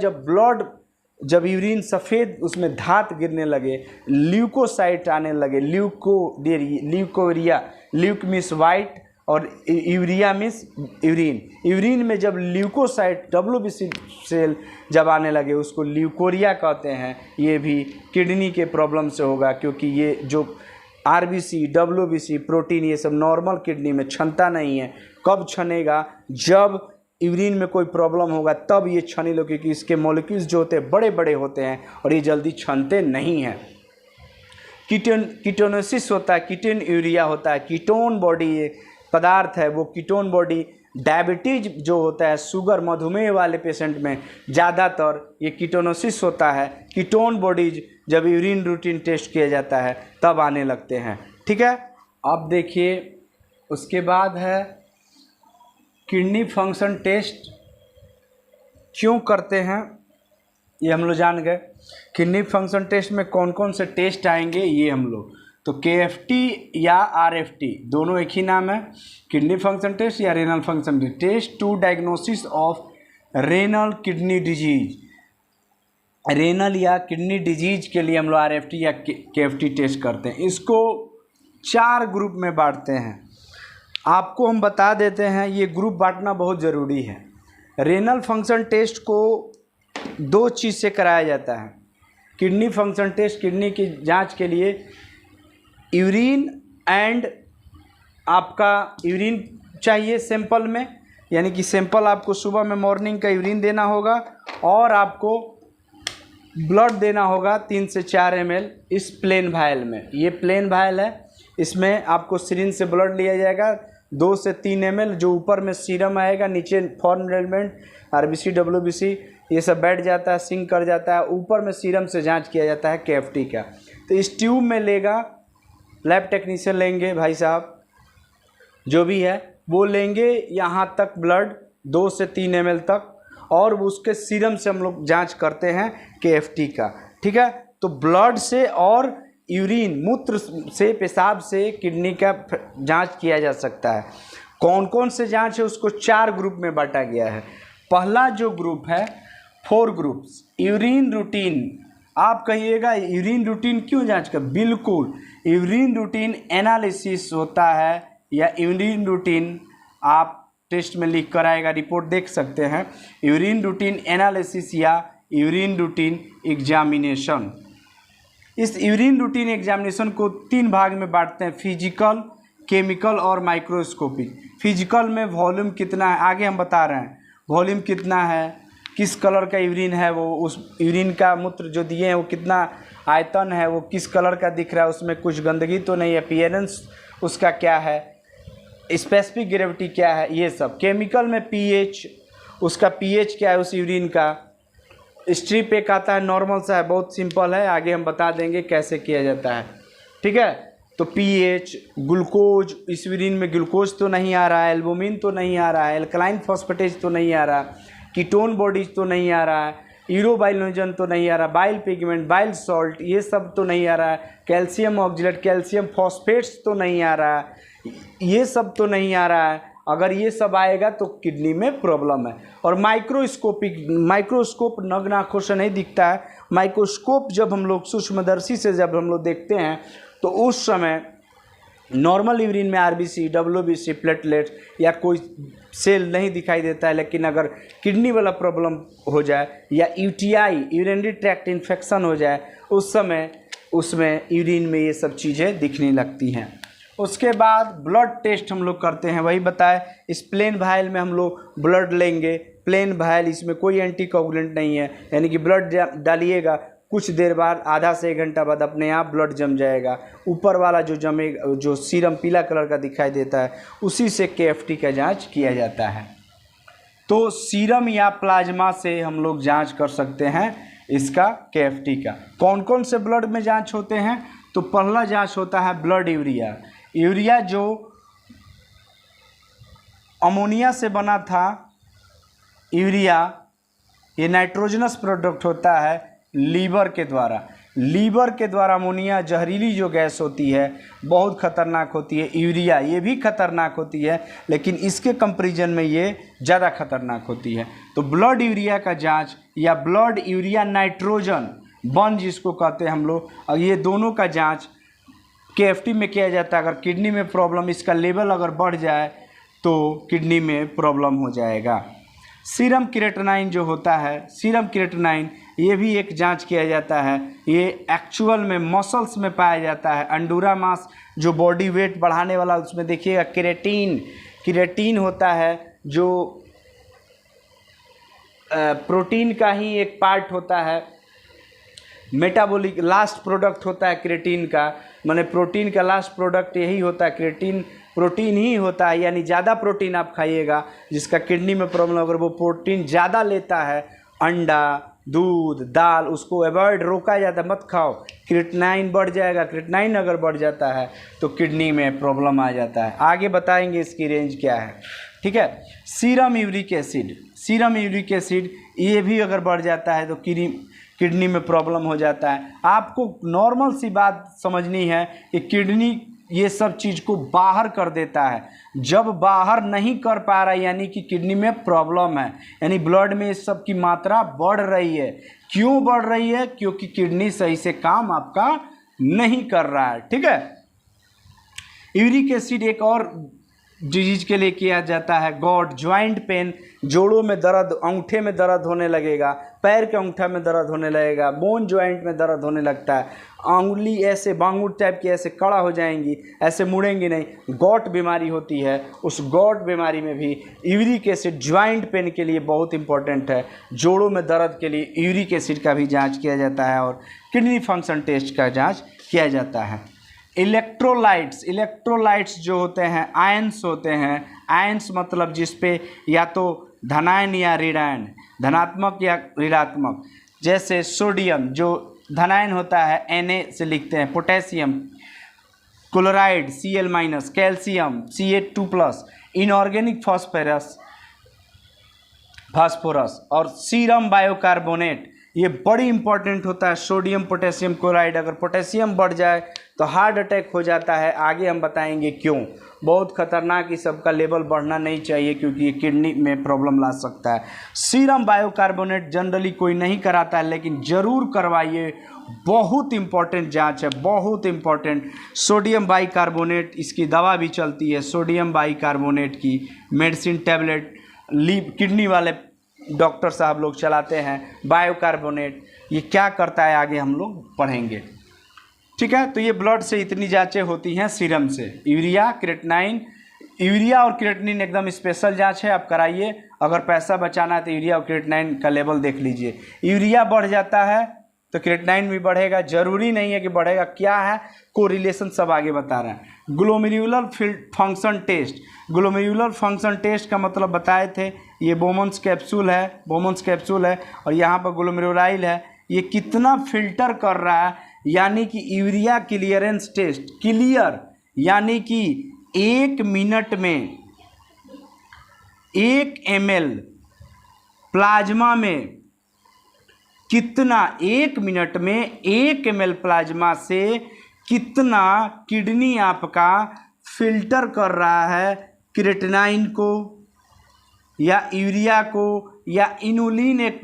A: जब यूरिन सफ़ेद उसमें धात गिरने लगे, ल्यूकोसाइट आने लगे, ल्यूकोरिया, ल्यूक मीन्स वाइट और यूरिया मीन्स यूरिन। यूरिन में जब ल्यूकोसाइट, डब्ल्यूबीसी सेल जब आने लगे उसको ल्यूकोरिया कहते हैं। ये भी किडनी के प्रॉब्लम से होगा, क्योंकि ये जो आरबीसी, डब्ल्यूबीसी, प्रोटीन, ये सब नॉर्मल किडनी में क्षमता नहीं है। कब छनेगा, जब यूरिन में कोई प्रॉब्लम होगा तब ये छानी लो, क्योंकि इसके मॉलिक्यूल्स जो होते हैं बड़े बड़े होते हैं और ये जल्दी छनते नहीं हैं। कीटोनोसिस होता है, कीटोन यूरिया होता है, कीटोन बॉडी ये पदार्थ है, वो कीटोन बॉडी डायबिटीज जो होता है, शुगर मधुमेह वाले पेशेंट में ज़्यादातर ये कीटोनोसिस होता है। कीटोन बॉडीज जब यूरिन रूटीन टेस्ट किया जाता है तब आने लगते हैं। ठीक है, अब देखिए उसके बाद है किडनी फंक्शन टेस्ट क्यों करते हैं, ये हम लोग जान गए। किडनी फंक्शन टेस्ट में कौन कौन से टेस्ट आएंगे ये हम लोग, तो KFT या RFT दोनों एक ही नाम है, किडनी फंक्शन टेस्ट या renal function test to diagnosis of renal kidney disease. Renal या किडनी डिजीज के लिए हम लोग RFT या KFT टेस्ट करते हैं। इसको 4 ग्रुप में बांटते हैं। आपको हम बता देते हैं, ये ग्रुप बांटना बहुत ज़रूरी है। रेनल फंक्शन टेस्ट को 2 चीज़ से कराया जाता है। किडनी फंक्शन टेस्ट किडनी की जांच के लिए यूरिन एंड आपका यूरिन चाहिए सैंपल में, यानी कि सैंपल आपको सुबह में मॉर्निंग का यूरिन देना होगा और आपको ब्लड देना होगा 3 से 4 ml इस प्लेन वायल में। ये प्लेन वायल है, इसमें आपको सिरिंज से ब्लड लिया जाएगा 2 से 3 ml, जो ऊपर में सीरम आएगा, नीचे फॉर्म एलिमेंट RBC WBC ये सब बैठ जाता है, सिंक कर जाता है, ऊपर में सीरम से जांच किया जाता है KFT का। तो इस ट्यूब में लेगा, लैब टेक्नीशियन लेंगे, भाई साहब जो भी है वो लेंगे यहाँ तक ब्लड 2 से 3 ml तक, और उसके सीरम से हम लोग जांच करते हैं KFT का। ठीक है, तो ब्लड से और यूरिन मूत्र से, पेशाब से किडनी का जांच किया जा सकता है। कौन कौन से जांच है उसको 4 ग्रुप में बांटा गया है। पहला जो ग्रुप है 4 ग्रुप्स, यूरिन रूटीन। आप कहिएगा यूरिन रूटीन क्यों जांच कर, बिल्कुल यूरिन रूटीन एनालिसिस होता है, या यूरिन रूटीन आप टेस्ट में लिख कर आएगा, रिपोर्ट देख सकते हैं, यूरिन रूटीन एनालिसिस या यूरिन रूटीन एग्जामिनेशन। इस यूरिन रूटीन एग्जामिनेशन को 3 भाग में बांटते हैं, फिजिकल, केमिकल और माइक्रोस्कोपिक। फिजिकल में वॉल्यूम कितना है, आगे हम बता रहे हैं, वॉल्यूम कितना है, किस कलर का यूरिन है, वो उस यूरिन का मूत्र जो दिए हैं वो कितना आयतन है, वो किस कलर का दिख रहा है, उसमें कुछ गंदगी तो नहीं है, अपीयरेंस उसका क्या है, स्पेसिफिक ग्रेविटी क्या है, ये सब। केमिकल में pH, उसका pH क्या है उस यूरिन का। स्ट्रिप एक आता है, नॉर्मल सा है, बहुत सिंपल है, आगे हम बता देंगे कैसे किया जाता है। ठीक है, तो pH, ग्लूकोज, इस यूरिन में ग्लूकोज तो नहीं आ रहा है, एल्बुमिन तो नहीं आ रहा है, एल्कलाइन फॉस्फेटेज तो नहीं आ रहा, कीटोन बॉडीज तो नहीं आ रहा है, यूरोबाइलोजन तो नहीं आ रहा, बाइल पिगमेंट, बाइल सॉल्ट ये सब तो नहीं आ रहा है, कैल्शियम ऑक्जेलेट, कैल्शियम फॉस्फेट्स तो नहीं आ रहा है, ये सब तो नहीं आ रहा है। अगर ये सब आएगा तो किडनी में प्रॉब्लम है। और माइक्रोस्कोप नग्न आँखों से नहीं दिखता है, माइक्रोस्कोप जब हम लोग सूक्ष्मदर्शी से जब हम लोग देखते हैं तो उस समय नॉर्मल यूरिन में RBC, WBC, प्लेटलेट्स या कोई सेल नहीं दिखाई देता है, लेकिन अगर किडनी वाला प्रॉब्लम हो जाए या UTI, यूरिनरी ट्रैक्ट इन्फेक्शन हो जाए, उस समय उसमें यूरिन में ये सब चीज़ें दिखने लगती हैं। उसके बाद ब्लड टेस्ट हम लोग करते हैं, वही बताए, इस प्लेन वायल में हम लोग ब्लड लेंगे, प्लेन वायल, इसमें कोई एंटीकोगुलेंट नहीं है, यानी कि ब्लड डालिएगा, कुछ देर बाद आधा से 1 घंटा बाद अपने आप ब्लड जम जाएगा। ऊपर वाला जो जमेगा, जो सीरम पीला कलर का दिखाई देता है, उसी से KFT का जांच किया जाता है। तो सीरम या प्लाज्मा से हम लोग जांच कर सकते हैं इसका KFT का। कौन कौन से ब्लड में जांच होते हैं, तो पहला जांच होता है ब्लड यूरिया। यूरिया जो अमोनिया से बना था, यूरिया ये नाइट्रोजनस प्रोडक्ट होता है लीवर के द्वारा। लीवर के द्वारा अमोनिया जहरीली जो गैस होती है बहुत खतरनाक होती है। यूरिया ये भी खतरनाक होती है, लेकिन इसके कंपैरिजन में ये ज़्यादा खतरनाक होती है। तो ब्लड यूरिया का जांच या ब्लड यूरिया नाइट्रोजन बन जिसको कहते हैं हम लोग, और ये दोनों का जांच KFT में किया जाता है। अगर किडनी में प्रॉब्लम, इसका लेवल अगर बढ़ जाए तो किडनी में प्रॉब्लम हो जाएगा। सीरम क्रिएटिनिन जो होता है, सीरम क्रिएटिनिन ये भी एक जांच किया जाता है। ये एक्चुअल में मसल्स में पाया जाता है। अंडूरा मास जो बॉडी वेट बढ़ाने वाला, उसमें देखिएगा क्रिएटिन होता है, जो प्रोटीन का ही एक पार्ट होता है, मेटाबॉलिक लास्ट प्रोडक्ट होता है क्रिएटिन का, माने प्रोटीन का लास्ट प्रोडक्ट यही होता है, क्रिएटिन प्रोटीन ही होता है। यानी ज़्यादा प्रोटीन आप खाइएगा, जिसका किडनी में प्रॉब्लम, अगर वो प्रोटीन ज़्यादा लेता है, अंडा, दूध, दाल, उसको अवॉइड, रोका जाता है, मत खाओ, क्रिएटिनाइन बढ़ जाएगा। क्रिएटिनाइन अगर बढ़ जाता है तो किडनी में प्रॉब्लम आ जाता है। आगे बताएंगे इसकी रेंज क्या है, ठीक है। Serum uric acid, serum uric acid ये भी अगर बढ़ जाता है तो किडनी में प्रॉब्लम हो जाता है। आपको नॉर्मल सी बात समझनी है कि किडनी ये सब चीज़ को बाहर कर देता है। जब बाहर नहीं कर पा रहा है यानी कि किडनी में प्रॉब्लम है, यानी ब्लड में इस सब की मात्रा बढ़ रही है। क्यों बढ़ रही है? क्योंकि किडनी सही से काम आपका नहीं कर रहा है, ठीक है। यूरिक एसिड एक और डिजीज के लिए किया जाता है, गॉट, ज्वाइंट पेन, जोड़ों में दर्द, अंगूठे में दर्द होने लगेगा, पैर के अंगूठा में दर्द होने लगेगा, बोन ज्वाइंट में दर्द होने लगता है, अंगुली ऐसे बांगुर टाइप की ऐसे कड़ा हो जाएंगी, ऐसे मुड़ेंगी नहीं, गॉट बीमारी होती है। उस गॉट बीमारी में भी यूरिक एसिड ज्वाइंट पेन के लिए बहुत इंपॉर्टेंट है। जोड़ों में दर्द के लिए यूरिक एसिड का भी जाँच किया जाता है और किडनी फंक्शन टेस्ट का जाँच किया जाता है। इलेक्ट्रोलाइट्स, इलेक्ट्रोलाइट्स जो होते हैं आयंस होते हैं। आयंस मतलब जिस पे या तो धनायन या ऋणायन, धनात्मक या ऋणात्मक, जैसे सोडियम जो धनायन होता है Na से लिखते हैं, potassium, chloride Cl-, calcium Ca2+, inorganic phosphorus और सीरम बायोकार्बोनेट, ये बड़ी इंपॉर्टेंट होता है। सोडियम पोटेशियम क्लोराइड, अगर पोटेशियम बढ़ जाए तो हार्ट अटैक हो जाता है। आगे हम बताएंगे क्यों। बहुत खतरनाक, इस सब का लेवल बढ़ना नहीं चाहिए क्योंकि ये किडनी में प्रॉब्लम ला सकता है। सीरम बायोकार्बोनेट जनरली कोई नहीं कराता है, लेकिन ज़रूर करवाइए, बहुत इंपॉर्टेंट जांच है, बहुत इंपॉर्टेंट। सोडियम बाइकार्बोनेट, इसकी दवा भी चलती है, सोडियम बाइकार्बोनेट की मेडिसिन टैबलेट किडनी वाले डॉक्टर साहब लोग चलाते हैं। बायोकार्बोनेट ये क्या करता है आगे हम लोग पढ़ेंगे, ठीक है। तो ये ब्लड से इतनी जांचें होती हैं, सीरम से यूरिया, क्रिएटिनाइन, यूरिया और क्रिएटिनिन एकदम स्पेशल जांच है, आप कराइए। अगर पैसा बचाना है तो यूरिया और क्रिएटिनाइन का लेवल देख लीजिए। यूरिया बढ़ जाता है तो क्रिएटिनाइन भी बढ़ेगा, जरूरी नहीं है कि बढ़ेगा, क्या है कोरिलेशन सब आगे बता रहे हैं। Glomerular function test, glomerular function test का मतलब बताए थे, ये बोमन्स कैप्सूल है, बोमन्स कैप्सूल है और यहाँ पर ग्लोमेरुलाइल है। ये कितना फिल्टर कर रहा है, यानी कि यूरिया क्लियरेंस टेस्ट, क्लियर यानी कि 1 मिनट में 1 ml प्लाज्मा में कितना, 1 मिनट में 1 ml प्लाज्मा से कितना किडनी आपका फिल्टर कर रहा है क्रिएटिनाइन को या यूरिया को या इनुलिन एक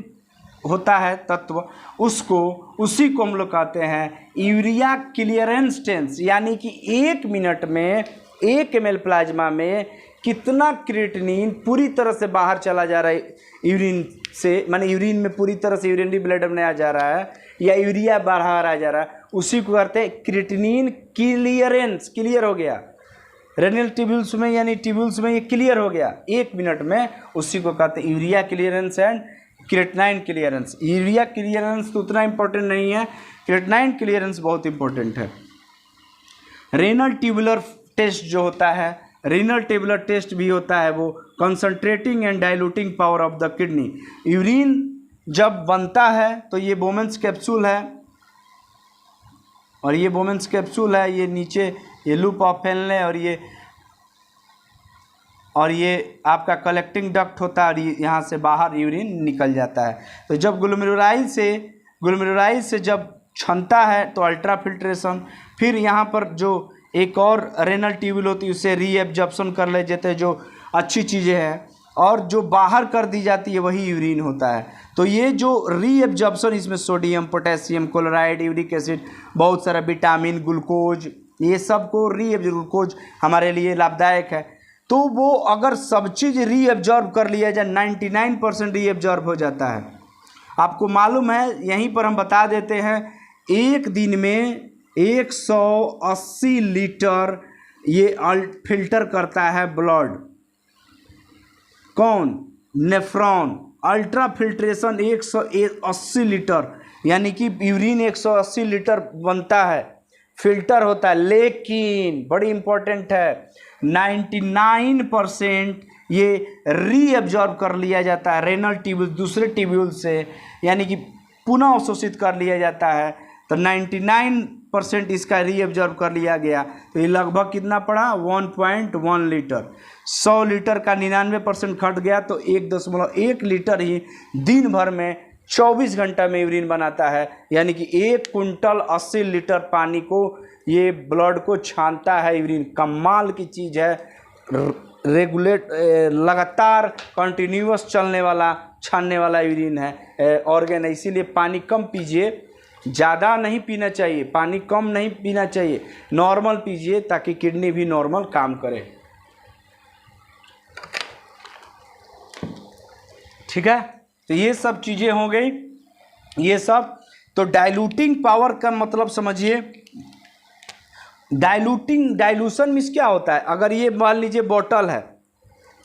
A: होता है तत्व, उसको, उसी को हम लोग कहते हैं यूरिया क्लियरेंस टेस्ट, यानी कि 1 मिनट में 1 ml प्लाज्मा में कितना क्रिएटिनिन पूरी तरह से बाहर चला जा रहा है यूरिन से, माने यूरिन में पूरी तरह से यूरिनरी ब्लड में आ जा रहा है या यूरिया बाहर आ जा रहा है, उसी को कहते हैं क्रिएटिनिन क्लियरेंस। क्लियर हो गया रेनल ट्यूब्यूल्स में, यानी ट्यूब्यूल्स में ये क्लियर हो गया 1 मिनट में, उसी को कहते हैं urea clearance and creatinine clearance. Urea clearance तो उतना इंपॉर्टेंट नहीं है, क्रिएटिनाइन क्लियरेंस बहुत इंपॉर्टेंट है। रेनल ट्यूबुलर टेस्ट जो होता है, रेनल ट्यूबुलर टेस्ट भी होता है, वो concentrating and diluting power of the kidney. Urine जब बनता है तो ये बोमेंस कैप्सूल है और ये बोमेंस कैप्सूल है, ये नीचे ये लूप ऑफ फेनले और ये आपका कलेक्टिंग डक्ट होता है और ये यहाँ से बाहर यूरिन निकल जाता है। तो जब ग्लोमेरुलाइल से जब छनता है तो अल्ट्रा फिल्ट्रेशन, फिर यहाँ पर जो एक और रेनल ट्यूब्यूल होती है उससे रीएब्जॉर्प्शन कर ले जाते हैं, जो अच्छी चीज़ें हैं, और जो बाहर कर दी जाती है वही यूरिन होता है। तो ये जो रीएब्जॉर्प्शन, इसमें sodium, potassium, chloride, uric acid, बहुत सारा विटामिन, ग्लूकोज, ये सब को ग्लूकोज हमारे लिए लाभदायक है। तो वो अगर सब चीज़ रीएब्जॉर्ब कर लिया जाए 99% रीएब्जॉर्ब हो जाता है। आपको मालूम है, यहीं पर हम बता देते हैं, एक दिन में 180 लीटर ये फिल्टर करता है ब्लड। कौन? नेफ्रॉन। अल्ट्रा फिल्ट्रेशन 180 लीटर, यानी कि यूरिन 180 लीटर बनता है, फिल्टर होता है, लेकिन बड़ी इंपॉर्टेंट है 99% ये रीअब्जॉर्ब कर लिया जाता है रेनल ट्यूब्यूल, दूसरे ट्यूब्यूल से, यानी कि पुनः अवशोषित कर लिया जाता है। तो 99% इसका रीअब्जॉर्ब कर लिया गया, तो ये लगभग कितना पड़ा 1.1 लीटर। 100 लीटर का 99% घट गया, तो 1.1 लीटर ही दिन भर में 24 घंटा में यूरिन बनाता है, यानी कि 1 कुंटल 80 लीटर पानी को ये ब्लड को छानता है यूरिन। कमाल की चीज़ है, रेगुलेट लगातार कंटिन्यूअस चलने वाला छानने वाला यूरिन है ऑर्गन है। इसीलिए पानी कम पीजिए, ज़्यादा नहीं पीना चाहिए, पानी कम नहीं पीना चाहिए, नॉर्मल पीजिए ताकि किडनी भी नॉर्मल काम करे। ठीक है, तो ये सब चीज़ें हो गई, ये सब। तो डाइल्यूटिंग पावर का मतलब समझिए, डाइल्यूशन मीन्स क्या होता है। अगर ये मान लीजिए बोतल है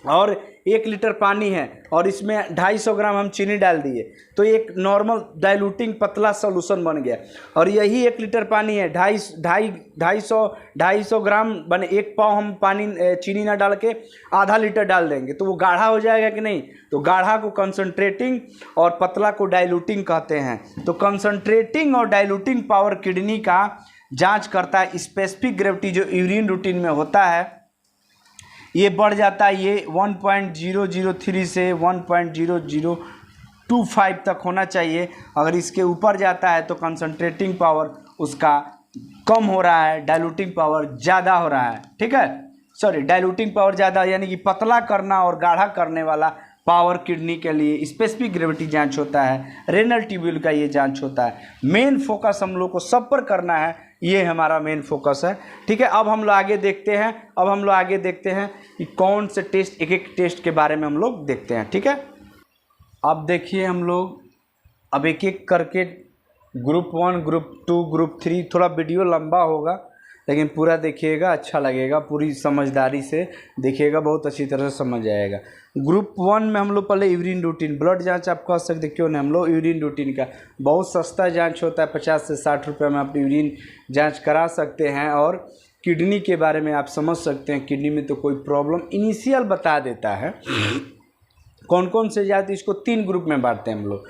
A: और 1 लीटर पानी है और इसमें 250 ग्राम हम चीनी डाल दिए, तो एक नॉर्मल डाइल्यूटिंग पतला सॉल्यूशन बन गया। और यही 1 लीटर पानी है, 250 ग्राम बने, 1 पाव हम पानी चीनी ना डाल के आधा लीटर डाल देंगे, तो वो गाढ़ा हो जाएगा कि नहीं। तो गाढ़ा को कंसंट्रेटिंग और पतला को डाइल्यूटिंग कहते हैं। तो कंसंट्रेटिंग और डाइल्यूटिंग पावर किडनी का जांच करता है। स्पेसिफिक ग्रेविटी जो यूरिन रूटीन में होता है ये बढ़ जाता है, ये 1.003 से 1.0025 तक होना चाहिए। अगर इसके ऊपर जाता है तो कंसंट्रेटिंग पावर उसका कम हो रहा है, डाइल्यूटिंग पावर ज़्यादा हो रहा है। ठीक है, सॉरी, डाइल्यूटिंग पावर ज़्यादा, यानी कि पतला करना और गाढ़ा करने वाला पावर किडनी के लिए स्पेसिफिक ग्रेविटी जांच होता है, रेनल ट्यूब्यूल का ये जांच होता है। मेन फोकस हम लोग को सब पर करना है, ये हमारा मेन फोकस है। ठीक है, अब हम लोग आगे देखते हैं, कि कौन से टेस्ट, एक एक टेस्ट के बारे में हम लोग देखते हैं। ठीक है, अब देखिए हम लोग अब एक एक करके ग्रुप 1, ग्रुप 2, ग्रुप 3, थोड़ा वीडियो लंबा होगा लेकिन पूरा देखिएगा, अच्छा लगेगा, पूरी समझदारी से देखिएगा, बहुत अच्छी तरह से समझ आएगा। ग्रुप 1 में हम लोग पहले यूरिन रूटीन, ब्लड जांच आप कह सकते, क्यों नहीं, हम लोग यूरिन रूटीन का बहुत सस्ता जांच होता है, 50 से 60 रुपये में आप यूरिन जांच करा सकते हैं। और किडनी के बारे में आप समझ सकते हैं, किडनी में तो कोई प्रॉब्लम इनिशियल बता देता है। कौन कौन से जांच, इसको 3 ग्रुप में बांटते हैं हम लोग,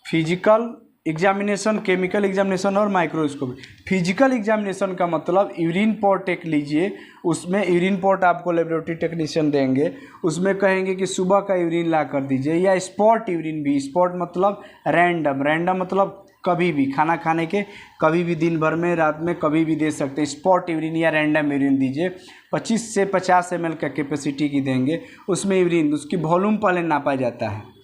A: फिजिकल एग्जामिनेशन, केमिकल एग्जामिनेशन और माइक्रोस्कोपी। फिजिकल एग्जामिनेशन का मतलब यूरिन पॉट एक लीजिए, उसमें यूरिन पॉट आपको लेबोरेटरी टेक्नीशियन देंगे, उसमें कहेंगे कि सुबह का यूरिन ला कर दीजिए, या स्पॉट यूरिन भी, स्पॉट मतलब रैंडम मतलब कभी भी, खाना खाने के कभी भी, दिन भर में, रात में, कभी भी दे सकते हैं। स्पॉट यूरिन या रैंडम यूरिन दीजिए, 25 से 50 ml का कैपेसिटी की देंगे। उसमें यूरिन, उसकी वॉल्यूम पहले नापा जाता है।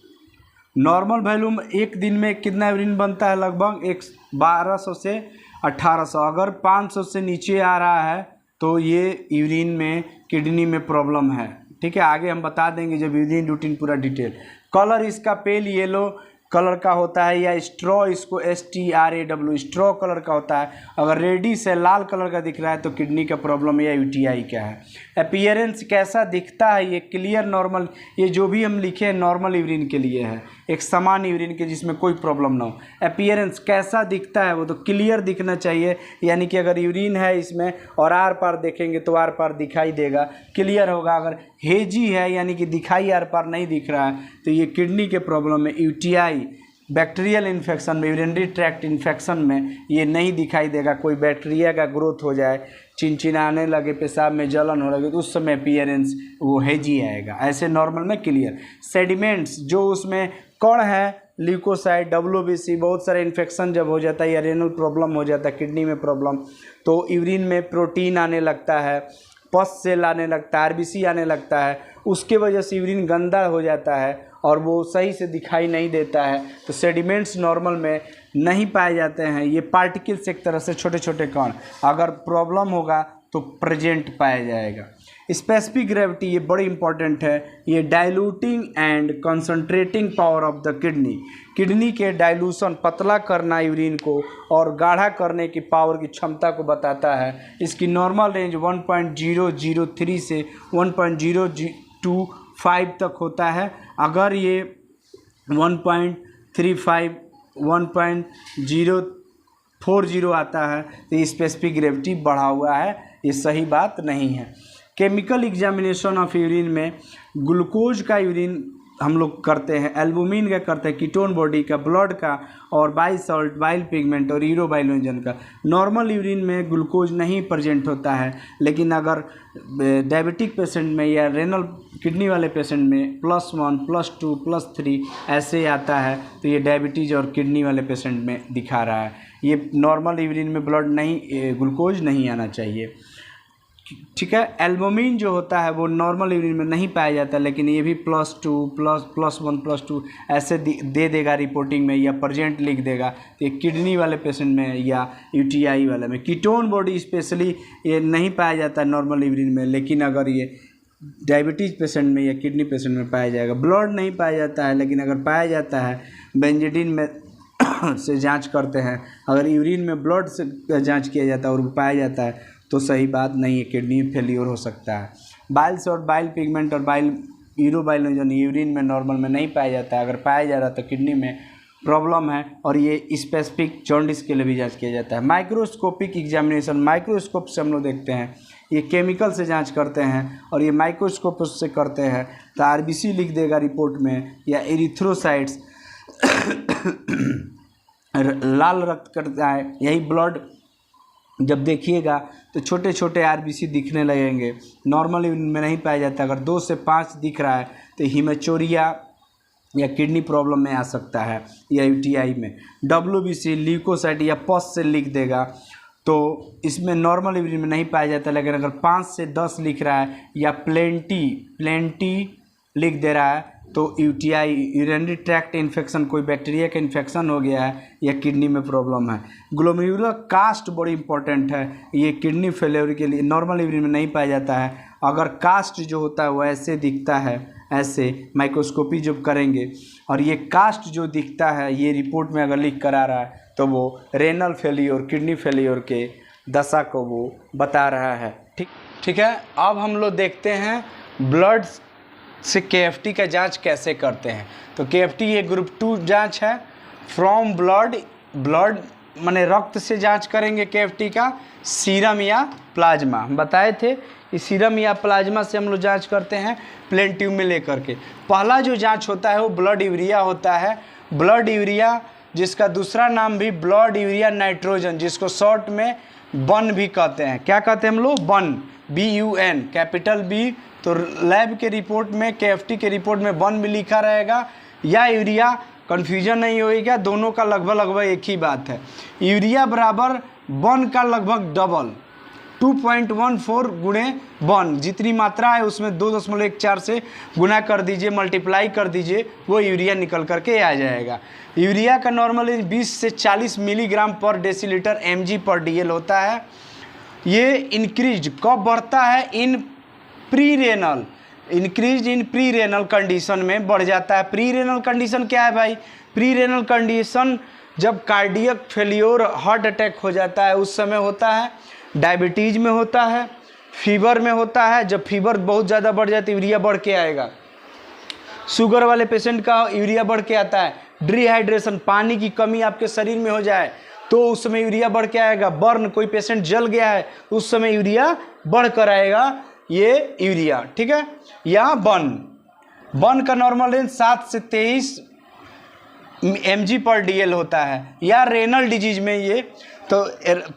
A: नॉर्मल वॉल्यूम एक दिन में कितना यूरिन बनता है, लगभग 1200 से 1800। अगर 500 से नीचे आ रहा है तो ये यूरिन में, किडनी में प्रॉब्लम है। ठीक है, आगे हम बता देंगे जब यूरिन रूटीन पूरा डिटेल। कलर इसका पेल येलो कलर का होता है, या स्ट्रॉ, इसको STRAW स्ट्रॉ कलर का होता है। अगर रेडी से लाल कलर का दिख रहा है तो किडनी का प्रॉब्लम या UTI का है। अपीयरेंस कैसा दिखता है, ये क्लियर नॉर्मल, ये जो भी हम लिखे हैं नॉर्मल यूरिन के लिए है, एक समान यूरिन के जिसमें कोई प्रॉब्लम ना हो। अपीयरेंस कैसा दिखता है, वो तो क्लियर दिखना चाहिए, यानी कि अगर यूरिन है इसमें और आर पार देखेंगे तो आर पार दिखाई देगा, क्लियर होगा। अगर हेजी है यानी कि दिखाई आर पार नहीं दिख रहा है तो ये किडनी के प्रॉब्लम में, UTI बैक्टीरियल इन्फेक्शन में, यूरिनरी ट्रैक्ट इन्फेक्शन में ये नहीं दिखाई देगा। कोई बैक्टीरिया का ग्रोथ हो जाए, चिनचिनाने लगे, पेशाब में जलन हो लगे, तो उस समय अपीयरेंस वो हेजी आएगा। ऐसे नॉर्मल में क्लियर। सेडिमेंट्स जो उसमें कण है, ल्यूकोसाइड, WBC, बहुत सारे इन्फेक्शन जब हो जाता है या रेनल प्रॉब्लम हो जाता है, किडनी में प्रॉब्लम, तो यूरिन में प्रोटीन आने लगता है, पस सेल आने लगता है, RBC आने लगता है, उसके वजह से यूरिन गंदा हो जाता है और वो सही से दिखाई नहीं देता है। तो सेडिमेंट्स नॉर्मल में नहीं पाए जाते हैं, ये पार्टिकल्स एक तरह से छोटे छोटे कण, अगर प्रॉब्लम होगा तो प्रेजेंट पाया जाएगा। स्पेसिफिक ग्रेविटी ये बड़ी इंपॉर्टेंट है, ये diluting and concentrating power of the kidney, kidney के डाइल्यूशन, पतला करना यूरिन को और गाढ़ा करने की पावर की क्षमता को बताता है। इसकी नॉर्मल रेंज 1.003 से 1.025 5 तक होता है। अगर ये 1.35 1.040 आता है तो स्पेसिफिक ग्रेविटी बढ़ा हुआ है, ये सही बात नहीं है। केमिकल एग्जामिनेशन ऑफ यूरिन में ग्लूकोज का यूरिन हम लोग करते हैं, एल्बुमिन का करते हैं, कीटोन बॉडी का, ब्लड का, और बाइल सॉल्ट, बाइल पिगमेंट और यूरोबाइलोजन का। नॉर्मल यूरिन में ग्लूकोज नहीं प्रेजेंट होता है, लेकिन अगर डायबिटिक पेशेंट में या रेनल किडनी वाले पेशेंट में +1, +2, +3 ऐसे आता है तो ये डायबिटीज़ और किडनी वाले पेशेंट में दिखा रहा है। ये नॉर्मल यूरिन में ब्लड नहीं, ग्लूकोज नहीं आना चाहिए, ठीक है। एल्बुमिन जो होता है वो नॉर्मल यूरिन में नहीं पाया जाता, लेकिन ये भी +2, +1, +2 ऐसे दे देगा रिपोर्टिंग में, या प्रेजेंट लिख देगा। तो ये किडनी वाले पेशेंट में या यूटीआई वाले में। कीटोन बॉडी स्पेशली ये नहीं पाया जाता है नॉर्मल यूरिन में, लेकिन अगर ये डायबिटीज़ पेशेंट में या किडनी पेशेंट में पाया जाएगा। ब्लड नहीं पाया जाता है, लेकिन अगर पाया जाता है बेंजीडिन में से जांच करते हैं, अगर यूरिन में ब्लड से जांच किया जाता है और पाया जाता है तो सही बात नहीं है, किडनी फेलियर हो सकता है। बाइल सॉल्ट, बाइल पिगमेंट और बाइल यूरोबाइलोजन यूरिन में नॉर्मल में नहीं पाया जाता है, अगर पाया जा रहा तो किडनी में प्रॉब्लम है, और ये स्पेसिफिक जॉन्डिस के लिए भी जांच किया जाता है। माइक्रोस्कोपिक एग्जामिनेशन, माइक्रोस्कोप से हम लोग देखते हैं, ये केमिकल से जांच करते हैं और ये माइक्रोस्कोप से करते हैं तो आरबीसी लिख देगा रिपोर्ट में, या एरिथ्रोसाइट्स लाल रक्त करता है। यही ब्लड जब देखिएगा तो छोटे छोटे आरबीसी दिखने लगेंगे, नॉर्मल में नहीं पाया जाता। अगर 2 से 5 दिख रहा है तो हीमेचोरिया या किडनी प्रॉब्लम में आ सकता है, या यूटीआई में। डब्ल्यूबीसी, ल्यूकोसाइट या पस से लिख देगा तो इसमें नॉर्मल यूरिन में नहीं पाया जाता, लेकिन अगर 5 से 10 लिख रहा है या प्लेंटी लिख दे रहा है तो यूटीआई, यूरिनरी ट्रैक्ट इन्फेक्शन, कोई बैक्टीरिया का इन्फेक्शन हो गया है या किडनी में प्रॉब्लम है। ग्लोमेरुलर कास्ट बड़ी इंपॉर्टेंट है, ये किडनी फेलियर के लिए नॉर्मल यूरिन में नहीं पाया जाता है। अगर कास्ट जो होता है वो ऐसे दिखता है, ऐसे माइक्रोस्कोपी जब करेंगे, और ये कास्ट जो दिखता है ये रिपोर्ट में अगर लिख कर आ रहा है तो वो रेनल फेलियर, किडनी फेलियर के दशा को वो बता रहा है, ठीक है। अब हम लोग देखते हैं ब्लड से केएफटी का जांच कैसे करते हैं। तो केएफटी ये ग्रुप 2 जांच है। फ्रॉम ब्लड माने रक्त से जांच करेंगे केएफटी का, सीरम या प्लाज्मा। हम बताए थे कि सीरम या प्लाज्मा से हम लोग जांच करते हैं प्लेन ट्यूब में लेकर के। पहला जो जांच होता है वो ब्लड यूरिया होता है। ब्लड यूरिया, जिसका दूसरा नाम भी ब्लड यूरिया नाइट्रोजन, जिसको शॉर्ट में बन भी कहते हैं। क्या कहते हैं हम लोग? बन, BUN, कैपिटल B। तो लैब के रिपोर्ट में, केएफटी के रिपोर्ट में बन भी लिखा रहेगा या यूरिया, कन्फ्यूजन नहीं होएगा, दोनों का लगभग एक ही बात है। यूरिया बराबर बन का लगभग डबल, 2.14 गुणे बन, जितनी मात्रा है उसमें 2.14 से गुना कर दीजिए, मल्टीप्लाई कर दीजिए, वो यूरिया निकल करके आ जाएगा। यूरिया का नॉर्मली 20 से 40 मिलीग्राम पर डेसीलीटर mg/dl होता है। ये इंक्रीज कब बढ़ता है? इन pre renal, increase in pre renal condition में बढ़ जाता है। प्री रेनल कंडीशन क्या है भाई? प्री रेनल कंडीशन जब कार्डियक फेलियर, हार्ट अटैक हो जाता है उस समय होता है। डायबिटीज़ में होता है, फीवर में होता है। जब फीवर बहुत ज़्यादा बढ़ जाती है यूरिया बढ़ के आएगा। शुगर वाले पेशेंट का यूरिया बढ़ के आता है। डिहाइड्रेशन, पानी की कमी आपके शरीर में हो जाए तो उस समय यूरिया बढ़ के आएगा। बर्न, कोई पेशेंट जल गया है उस समय यूरिया बढ़ कर आएगा, ये यूरिया, ठीक है। या बन का नॉर्मल रेंज 7 से 23 mg/dl होता है। या रेनल डिजीज में ये तो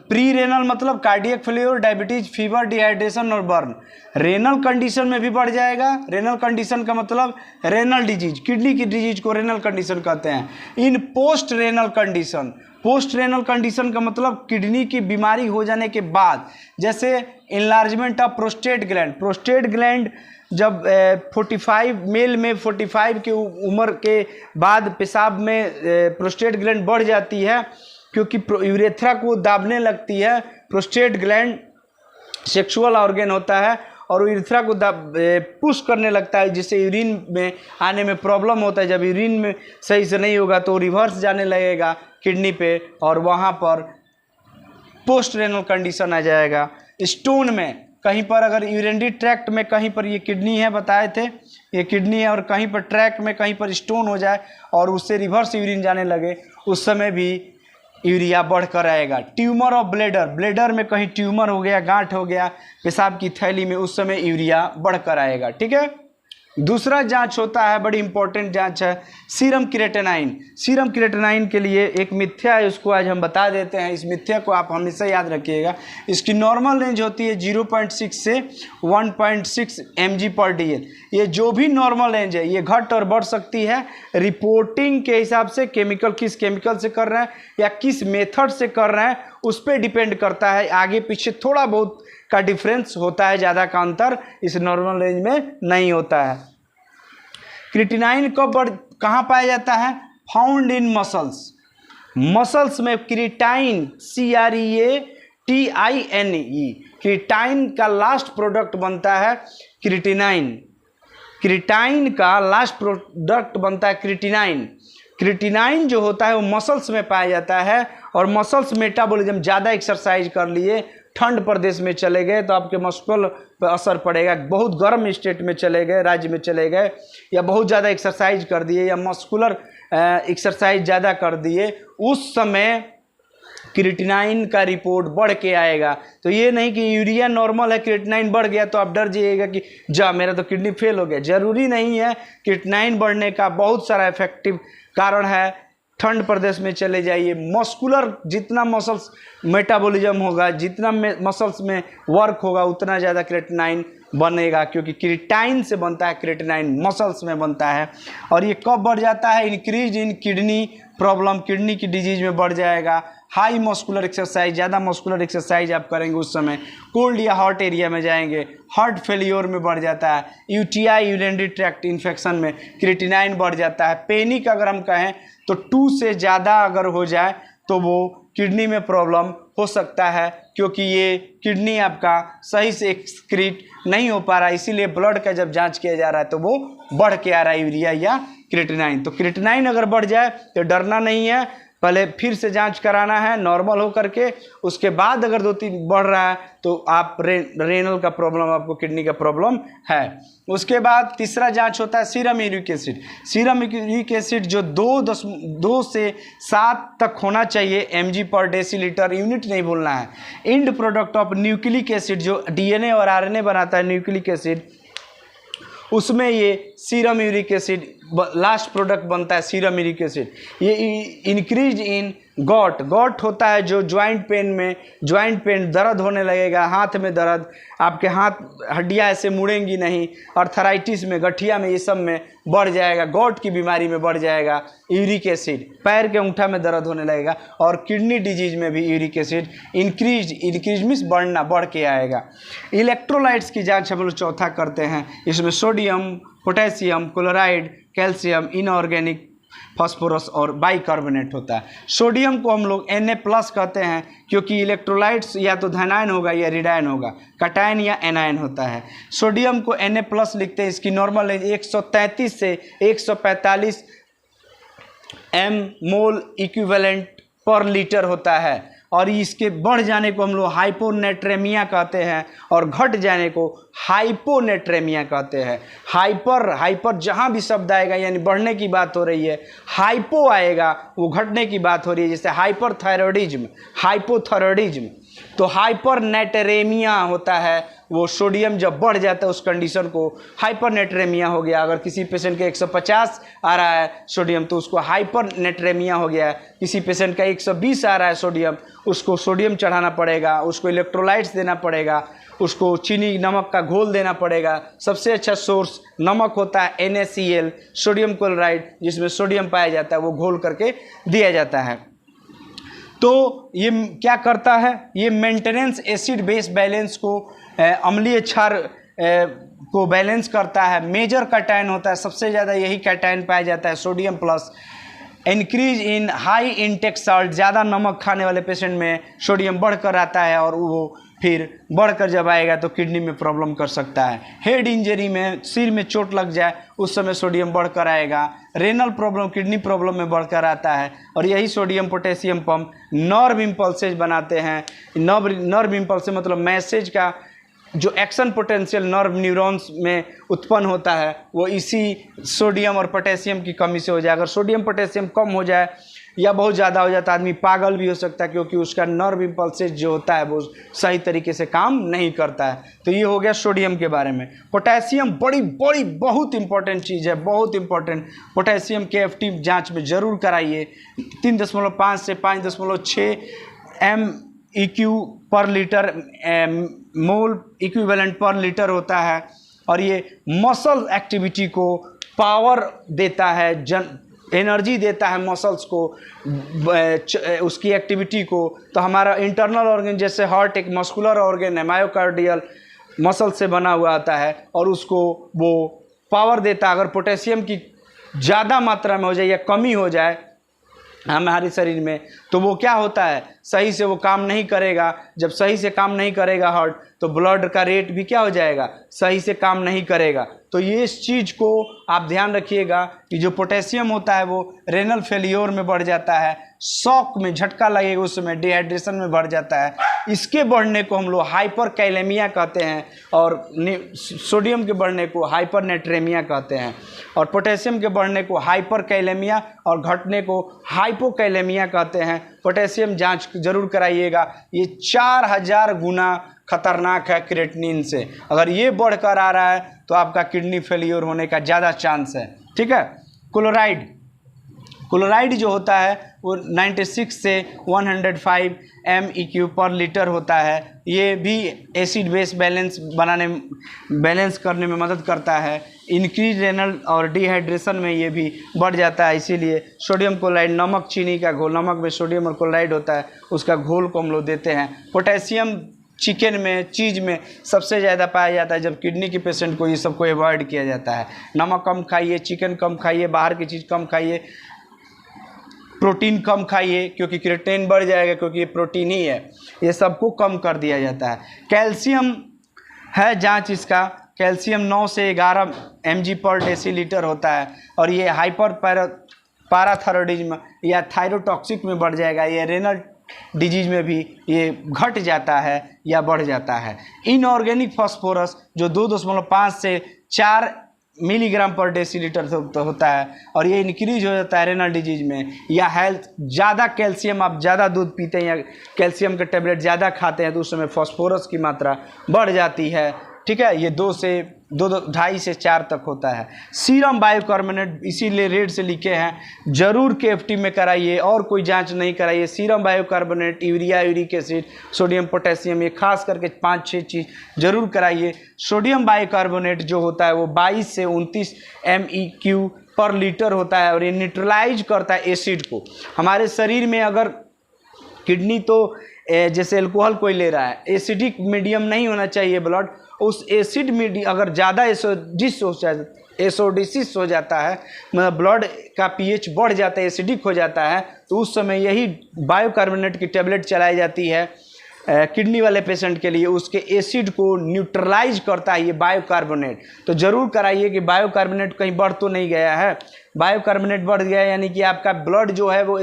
A: प्री रेनल मतलब cardiac failure, diabetes, fever, dehydration और बर्न। रेनल कंडीशन में भी बढ़ जाएगा। रेनल कंडीशन का मतलब रेनल डिजीज, किडनी की डिजीज को रेनल कंडीशन कहते हैं। In post renal condition, post renal condition का मतलब किडनी की बीमारी हो जाने के बाद, जैसे enlargement of prostate gland. Prostate gland जब 45 मेल में 45 की उम्र के बाद पेशाब में प्रोस्टेट ग्लैंड बढ़ जाती है, क्योंकि यूरेथ्रा को दाबने लगती है। प्रोस्टेट ग्लैंड सेक्सुअल ऑर्गन होता है और यूरेथ्रा को पुश करने लगता है, जिससे यूरिन में आने में प्रॉब्लम होता है। जब यूरिन में सही से नहीं होगा तो रिवर्स जाने लगेगा किडनी पे और वहाँ पर पोस्ट रेनल कंडीशन आ जाएगा। स्टोन में कहीं पर, अगर यूरिनरी ट्रैक्ट में कहीं पर, ये किडनी है बताए थे, ये किडनी है, और कहीं पर ट्रैक में कहीं पर स्टोन हो जाए और उससे रिवर्स यूरिन जाने लगे, उस समय भी यूरिया बढ़कर आएगा। ट्यूमर ऑफ ब्लेडर, ब्लेडर में कहीं ट्यूमर हो गया, गांठ हो गया पेशाब की थैली में, उस समय यूरिया बढ़कर आएगा। ठीक है। दूसरा जांच होता है, बड़ी इंपॉर्टेंट जांच है, सीरम क्रिएटिनाइन। सीरम क्रिएटिनाइन के लिए एक मिथ्या है, उसको आज हम बता देते हैं। इस मिथ्या को आप हमेशा याद रखिएगा। इसकी नॉर्मल रेंज होती है 0.6 से 1.6 mg/dl। ये जो भी नॉर्मल रेंज है ये घट और बढ़ सकती है रिपोर्टिंग के हिसाब से, केमिकल किस केमिकल से कर रहे हैं या किस मेथड से कर रहे हैं उस पर डिपेंड करता है। आगे पीछे थोड़ा बहुत का डिफरेंस होता है, ज़्यादा का अंतर इस नॉर्मल रेंज में नहीं होता है। क्रिएटिनाइन कहाँ पाया जाता है? Found in muscles. मसल्स में क्रिएटाइन, CREATINE, क्रिएटाइन का लास्ट प्रोडक्ट बनता है क्रिएटिनाइन। क्रिएटाइन का लास्ट प्रोडक्ट बनता है क्रिएटिनाइन। क्रिएटिनाइन जो होता है वो मसल्स में पाया जाता है, और मसल्स मेटाबॉलिज्म, ज़्यादा एक्सरसाइज कर लिए, ठंड प्रदेश में चले गए तो आपके मस्कुल पर असर पड़ेगा। बहुत गर्म स्टेट में चले गए, राज्य में चले गए, या बहुत ज़्यादा एक्सरसाइज कर दिए या मस्कुलर एक्सरसाइज ज़्यादा कर दिए, उस समय क्रिएटिनाइन का रिपोर्ट बढ़ के आएगा। तो ये नहीं कि यूरिया नॉर्मल है क्रिएटिनाइन बढ़ गया तो आप डर जाइएगा कि जा मेरा तो किडनी फेल हो गया। जरूरी नहीं है। क्रिएटिनाइन बढ़ने का बहुत सारा इफेक्टिव कारण है। ठंड प्रदेश में चले जाइए, मस्कुलर जितना मसल्स मेटाबॉलिज्म होगा, जितना मसल्स में वर्क होगा, उतना ज़्यादा क्रिएटिनाइन बनेगा, क्योंकि क्रिएटाइन से बनता है, क्रिएटिनाइन मसल्स में बनता है। और ये कब बढ़ जाता है? Increase in kidney problem, kidney की डिजीज में बढ़ जाएगा। हाई मस्कुलर एक्सरसाइज, ज़्यादा मस्कुलर एक्सरसाइज आप करेंगे उस समय, कोल्ड या हॉट एरिया में जाएंगे, हार्ट फेलियर में बढ़ जाता है। UTI, यूरिनरी ट्रैक्ट इन्फेक्शन में क्रिएटिनाइन बढ़ जाता है। पेनिक अगर हम कहें तो 2 से ज़्यादा अगर हो जाए तो वो किडनी में प्रॉब्लम हो सकता है, क्योंकि ये किडनी आपका सही से एक्सक्रीट नहीं हो पा रहा है, इसीलिए ब्लड का जब जांच किया जा रहा है तो वो बढ़ के आ रहा है यूरिया या क्रिएटिनाइन। तो क्रिएटिनाइन अगर बढ़ जाए तो डरना नहीं है, पहले फिर से जांच कराना है नॉर्मल हो करके, उसके बाद अगर 2-3 बढ़ रहा है तो आप रेनल का प्रॉब्लम, आपको किडनी का प्रॉब्लम है। उसके बाद तीसरा जांच होता है serum uric acid. Serum uric acid जो 2 से 7 तक होना चाहिए mg/डेसीलीटर, यूनिट नहीं भूलना है। And product of nucleic acid, जो DNA और RNA बनाता है न्यूक्लिक एसिड, उसमें ये serum uric acid last product बनता है, सीरम यूरिक एसिड। ये इंक्रीज इन गॉट, गॉट होता है जो ज्वाइंट पेन में, ज्वाइंट पेन दर्द होने लगेगा, हाथ में दर्द, आपके हाथ हड्डियाँ ऐसे मुड़ेंगी नहीं, अर्थराइटिस में, गठिया में, ये सब में बढ़ जाएगा, गॉट की बीमारी में बढ़ जाएगा यूरिक एसिड, पैर के अंगूठा में दर्द होने लगेगा, और किडनी डिजीज में भी यूरिक एसिड इंक्रीज मीन्स बढ़ना, बढ़ के आएगा। इलेक्ट्रोलाइट्स की जांच हम लोग चौथा करते हैं, इसमें sodium, potassium, chloride, calcium, inorganic phosphorus और बाइकार्बोनेट होता है। सोडियम को हम लोग Na+ कहते हैं, क्योंकि इलेक्ट्रोलाइट्स या तो धनायन होगा या रिडायन होगा, कटायन या एनायन होता है। सोडियम को Na+ लिखते हैं। इसकी नॉर्मल रेंज 133 से 145 मोल इक्विवेलेंट पर लीटर होता है, और इसके बढ़ जाने को हम लोग हाइपोनेट्रेमिया कहते हैं, और घट जाने को हाइपोनेट्रेमिया कहते हैं। हाइपर जहाँ भी शब्द आएगा यानी बढ़ने की बात हो रही है, हाइपो आएगा वो घटने की बात हो रही है, जैसे हाइपरथायरॉयडिज्म, हाइपोथायरॉयडिज्म। तो हाइपरनेट्रेमिया होता है, वो सोडियम जब बढ़ जाता है उस कंडीशन को हाइपरनेट्रेमिया हो गया। अगर किसी पेशेंट के 150 आ रहा है सोडियम तो उसको हाइपरनेट्रेमिया हो गया। किसी पेशेंट का 120 आ रहा है सोडियम, उसको सोडियम चढ़ाना पड़ेगा, उसको इलेक्ट्रोलाइट्स देना पड़ेगा, उसको चीनी नमक का घोल देना पड़ेगा। सबसे अच्छा सोर्स नमक होता है NaCl, सोडियम क्लोराइड, जिसमें सोडियम पाया जाता है, वो घोल करके दिया जाता है। तो ये क्या करता है? ये मेंटेनेंस एसिड बेस बैलेंस को, अम्लीय क्षार को बैलेंस करता है। मेजर कैटायन होता है, सबसे ज़्यादा यही कैटायन पाया जाता है, sodium plus. Increase in high intake salt, ज़्यादा नमक खाने वाले पेशेंट में सोडियम बढ़कर आता है, और वो फिर बढ़कर जब आएगा तो किडनी में प्रॉब्लम कर सकता है। हेड इंजरी में, सिर में चोट लग जाए उस समय सोडियम बढ़कर आएगा। रेनल प्रॉब्लम, किडनी प्रॉब्लम में बढ़कर आता है, और यही sodium potassium pump nerve impulses बनाते हैं। नर्व इम्पल्स मतलब मैसेज का जो एक्शन पोटेंशियल नर्व न्यूरॉन्स में उत्पन्न होता है वो इसी सोडियम और पोटेशियम की कमी से हो जाए। अगर सोडियम पोटेशियम कम हो जाए या बहुत ज़्यादा हो जाता है, आदमी पागल भी हो सकता है, क्योंकि उसका नर्व इम्पल्सेस जो होता है वो सही तरीके से काम नहीं करता है। तो ये हो गया सोडियम के बारे में। पोटेशियम बड़ी बहुत इंपॉर्टेंट चीज़ है, बहुत इंपॉर्टेंट। पोटेशियम KFT जांच में ज़रूर कराइए। 3.5 से 5.6 MEQ पर लीटर मोल इक्विवेलेंट पर लीटर होता है, और ये मसल एक्टिविटी को पावर देता है, एनर्जी देता है मसल्स को, उसकी एक्टिविटी को। तो हमारा इंटरनल ऑर्गन जैसे हार्ट एक मस्कुलर ऑर्गन है, मायोकार्डियल मसल से बना हुआ आता है, और उसको वो पावर देता है। अगर पोटेशियम की ज़्यादा मात्रा में हो जाए या कमी हो जाए हमारे शरीर में, तो वो क्या होता है, सही से वो काम नहीं करेगा। जब सही से काम नहीं करेगा हार्ट, तो ब्लड का रेट भी क्या हो जाएगा, सही से काम नहीं करेगा। तो ये इस चीज़ को आप ध्यान रखिएगा कि जो पोटेशियम होता है वो रेनल फेलियोर में बढ़ जाता है, शॉक में झटका लगेगा उस समय डिहाइड्रेशन में बढ़ जाता है। इसके बढ़ने को हम लोग हाइपर कैलेमिया कहते हैं, और सोडियम के बढ़ने को हाइपर नेट्रेमिया कहते हैं, और पोटेशियम के बढ़ने को हाइपर कैलेमिया और घटने को हाइपोकैलेमिया कहते हैं। पोटेशियम जांच जरूर कराइएगा, ये 4000 गुना खतरनाक है क्रिएटिनिन से। अगर ये बढ़कर आ रहा है तो आपका किडनी फेलियर होने का ज़्यादा चांस है। ठीक है। क्लोराइड जो होता है वो 96 से 105 MEQ पर लीटर होता है। ये भी एसिड बेस बैलेंस करने में मदद करता है। इंक्रीज रेनल और डिहाइड्रेशन में ये भी बढ़ जाता है, इसीलिए सोडियम क्लोराइड, नमक चीनी का घोल, नमक में सोडियम और क्लोराइड होता है, उसका घोल को हम लोग देते हैं। पोटेशियम चिकन में, चीज़ में सबसे ज़्यादा पाया जाता है। जब किडनी के पेशेंट को ये सबको अवॉइड किया जाता है। नमक कम खाइए, चिकन कम खाइए, बाहर की चीज़ कम खाइए, प्रोटीन कम खाइए, क्योंकि क्रिएटिनिन बढ़ जाएगा, क्योंकि ये प्रोटीन ही है। ये सबको कम कर दिया जाता है। कैल्शियम है जांच इसका, कैल्शियम 9 से 11 mg पर डेसीलीटर होता है, और ये हाइपर पैराथायरॉयडिज्म या थायरोटॉक्सिक में बढ़ जाएगा। ये रेनल डिजीज में भी ये घट जाता है या बढ़ जाता है। इनऑर्गेनिक फास्फोरस जो 2.5 से 4 मिलीग्राम पर डेसीलीटर होता है, और ये इंक्रीज हो जाता है रेनल डिजीज में। या हेल्थ ज़्यादा कैल्शियम, आप ज़्यादा दूध पीते हैं या कैल्शियम के टेबलेट ज़्यादा खाते हैं, तो उस समय फास्फोरस की मात्रा बढ़ जाती है। ठीक है। ये 2.5 से 4 तक होता है। सीरम बाइकार्बोनेट इसीलिए रेड से लिखे हैं, जरूर KFT में कराइए, और कोई जांच नहीं कराइए। Serum bicarbonate, urea, uric acid, sodium, potassium, ये खास करके 5-6 चीज़ जरूर कराइए। सोडियम बाइकार्बोनेट जो होता है वो 22 से 29 MEQ पर लीटर होता है, और ये न्यूट्रलाइज करता है एसिड को। हमारे शरीर में अगर किडनी तो जैसे अल्कोहल कोई ले रहा है, एसिडिक मीडियम नहीं होना चाहिए ब्लड। उस एसिड मीडियम अगर ज़्यादा एसोडिसिस हो जाता है, मतलब ब्लड का pH बढ़ जाता है, एसिडिक हो जाता है, तो उस समय यही बाइकार्बोनेट की टेबलेट चलाई जाती है किडनी वाले पेशेंट के लिए। उसके एसिड को न्यूट्रलाइज करता है ये बाइकार्बोनेट। तो ज़रूर कराइए कि बाइकार्बोनेट कहीं बढ़ तो नहीं गया है। बाइकार्बोनेट बढ़ गया यानी कि आपका ब्लड जो है वो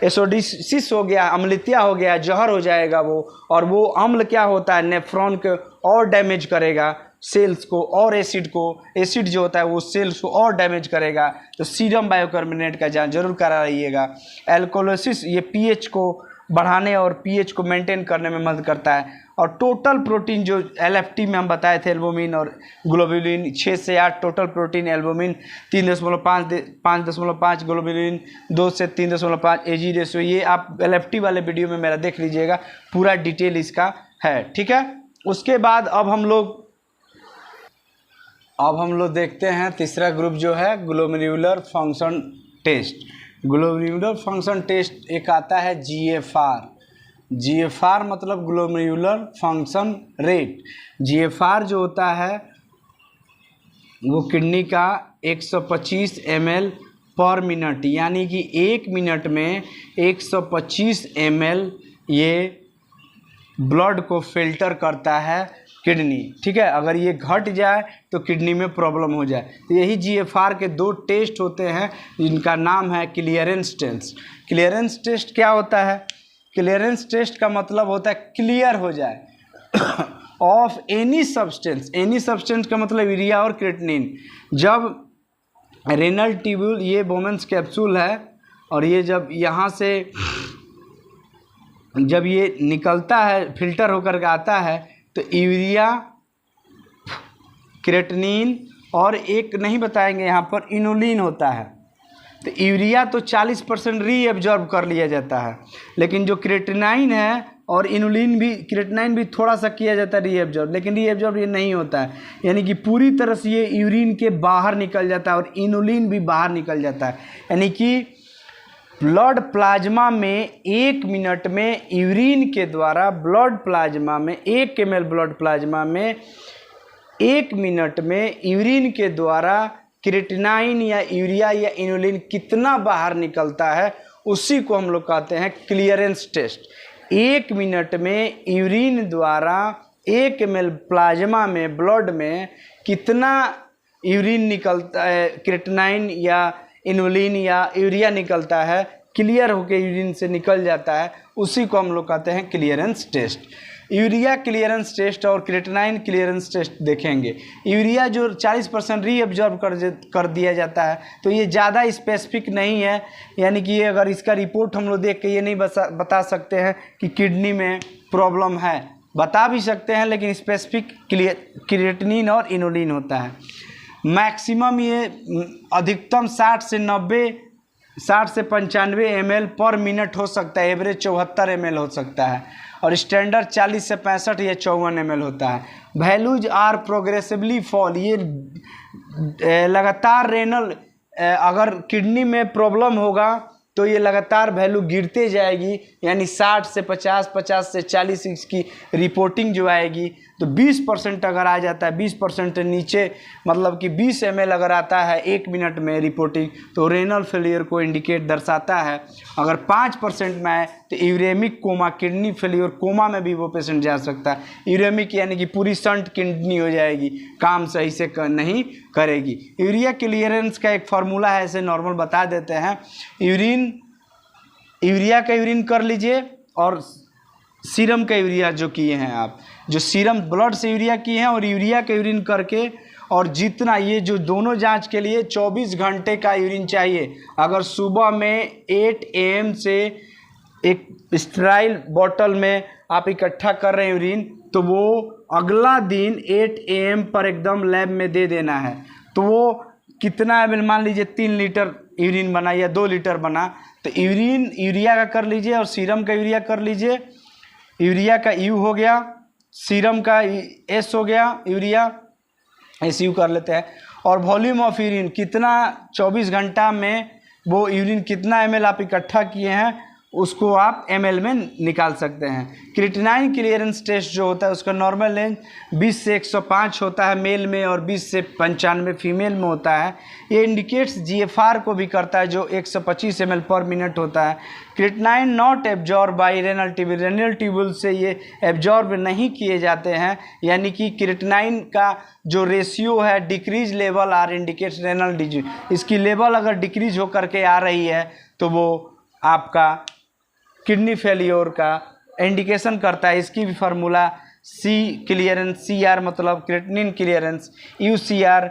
A: एसोडिसिस हो गया, अम्लता हो गया, जहर हो जाएगा वो। और वो अम्ल क्या होता है, नेफ्रॉन को और डैमेज करेगा, सेल्स को, और एसिड जो होता है वो सेल्स को और डैमेज करेगा। तो सीरम बाइकार्बोनेट का जांच जरूर करा रहिएगा। एल्कोलिसिस ये pH को बढ़ाने और pH को मेंटेन करने में मदद करता है। और टोटल प्रोटीन जो LFT में हम बताए थे, एल्बुमिन और ग्लोबुलिन 6 से 8 टोटल प्रोटीन, एल्बुमिन 5.5, ग्लोबुलिन 2 से 3.5 AG रेशियो। ये आप LFT वाले वीडियो में मेरा देख लीजिएगा, पूरा डिटेल इसका है। ठीक है। उसके बाद अब हम लोग देखते हैं तीसरा ग्रुप जो है glomerular function test. Glomerular function test एक आता है GFR मतलब ग्लोमेरुलर फंक्शन रेट। GFR जो होता है वो किडनी का 125 ml पर मिनट, यानी कि 1 मिनट में 125 ml ये ब्लड को फिल्टर करता है किडनी। ठीक है। अगर ये घट जाए तो किडनी में प्रॉब्लम हो जाए। तो यही GFR के 2 टेस्ट होते हैं जिनका नाम है क्लियरेंस टेस्ट। क्लियरेंस टेस्ट क्या होता है? क्लियरेंस टेस्ट का मतलब होता है क्लियर हो जाए ऑफ एनी सब्सटेंस का मतलब यूरिया और क्रिएटिनिन, जब रेनल ट्यूब्यूल, ये बोमेंस कैप्सूल है, और ये जब यहाँ से जब ये निकलता है फिल्टर होकर के आता है तो यूरिया, क्रिएटिनिन और एक नहीं बताएंगे यहाँ पर इनुलिन होता है। तो यूरिया तो 40% रीएब्जॉर्ब कर लिया जाता है, लेकिन जो क्रिएटिनाइन है और इनुलिन भी, क्रिएटिनाइन भी थोड़ा सा किया जाता है रीएब्जॉर्ब, लेकिन रीएब्जॉर्ब ये नहीं होता है, यानी कि पूरी तरह से ये यूरिन के बाहर निकल जाता है और इनुलिन भी बाहर निकल जाता है। यानी कि ब्लड प्लाज्मा में 1 मिनट में यूरिन के द्वारा ब्लड प्लाज्मा में 1 ml ब्लड प्लाज्मा में 1 मिनट में यूरिन के द्वारा क्रिएटिनाइन या यूरिया या इनुलिन कितना बाहर निकलता है, उसी को हम लोग कहते हैं क्लियरेंस टेस्ट। 1 मिनट में यूरिन द्वारा 1 ml प्लाज्मा में ब्लड में कितना यूरिन निकलता है, क्रिएटिनाइन या इनुलिन या यूरिया निकलता है, क्लियर होकर यूरिन से निकल जाता है, उसी को हम लोग कहते हैं clearance test. Urea clearance test और क्रिएटिनाइन क्लियरेंस टेस्ट देखेंगे। यूरिया जो 40% रीअब्जॉर्ब कर दिया जाता है, तो ये ज़्यादा स्पेसिफिक नहीं है, यानी कि ये अगर इसका रिपोर्ट हम लोग देख के ये नहीं बता सकते हैं कि किडनी में प्रॉब्लम है, बता भी सकते हैं, लेकिन स्पेसिफिक क्रिएटिनिन और इनुलिन होता है। मैक्सिमम ये अधिकतम 60 से 95 ml पर मिनट हो सकता है, एवरेज 74 ml हो सकता है, और स्टैंडर्ड 40 से 65 या 54 ml होता है। वैल्यूज आर प्रोग्रेसिवली फॉल, ये लगातार रेनल, अगर किडनी में प्रॉब्लम होगा तो ये लगातार वैल्यू गिरते जाएगी, यानी 60 से 50, 50 से 40 इसकी रिपोर्टिंग जो आएगी। तो 20% अगर आ जाता है, 20% नीचे, मतलब कि 20 ml अगर आता है 1 मिनट में रिपोर्टिंग, तो रेनल फेलियर को इंडिकेट दर्शाता है। अगर 5% में आए तो uraemic coma, kidney failure coma में भी वो पेशेंट जा सकता है। यूरेमिक यानी कि पूरी शंट किडनी हो जाएगी, काम सही से नहीं करेगी। यूरिया क्लियरेंस का एक फार्मूला है, ऐसे नॉर्मल बता देते हैं। यूरिया का यूरिन कर लीजिए और सीरम का यूरिया जो किए हैं आप, जो सीरम ब्लड से यूरिया किए हैं और यूरिया का यूरिन करके, और जितना ये जो दोनों जांच के लिए 24 घंटे का यूरिन चाहिए। अगर सुबह में 8 AM से एक स्टेराइल बॉटल में आप इकट्ठा कर रहे हैं यूरिन, तो वो अगला दिन 8 AM पर एकदम लैब में दे देना है। तो वो कितना ml, मान लीजिए 3 लीटर यूरिन बना या 2 लीटर बना, तो यूरिन यूरिया का कर लीजिए और सीरम का यूरिया कर लीजिए। यूरिया का यू हो गया, सीरम का एस हो गया, यूरिया SU कर लेते हैं। और वॉल्यूम ऑफ यूरिन कितना 24 घंटा में वो यूरिन कितना ml आप इकट्ठा किए हैं, उसको आप ml में निकाल सकते हैं। क्रिएटिनाइन क्लियरेंस टेस्ट जो होता है उसका नॉर्मल रेंज 20 से 105 होता है मेल में, और 20 से 95 फीमेल में होता है। ये इंडिकेट्स GFR को भी करता है, जो 125 ml पर मिनट होता है। Creatinine not absorb by renal tubule, renal tubule से ये एब्जॉर्ब नहीं किए जाते हैं, यानी कि क्रिएटिनाइन का जो रेशियो है decrease level are indicates renal disease. इसकी लेवल अगर डिक्रीज होकर के आ रही है तो वो आपका किडनी फेलियर का इंडिकेशन करता है। इसकी भी फार्मूला C क्लियरेंस, CR मतलब क्रिएटिनिन क्लियरेंस, UCR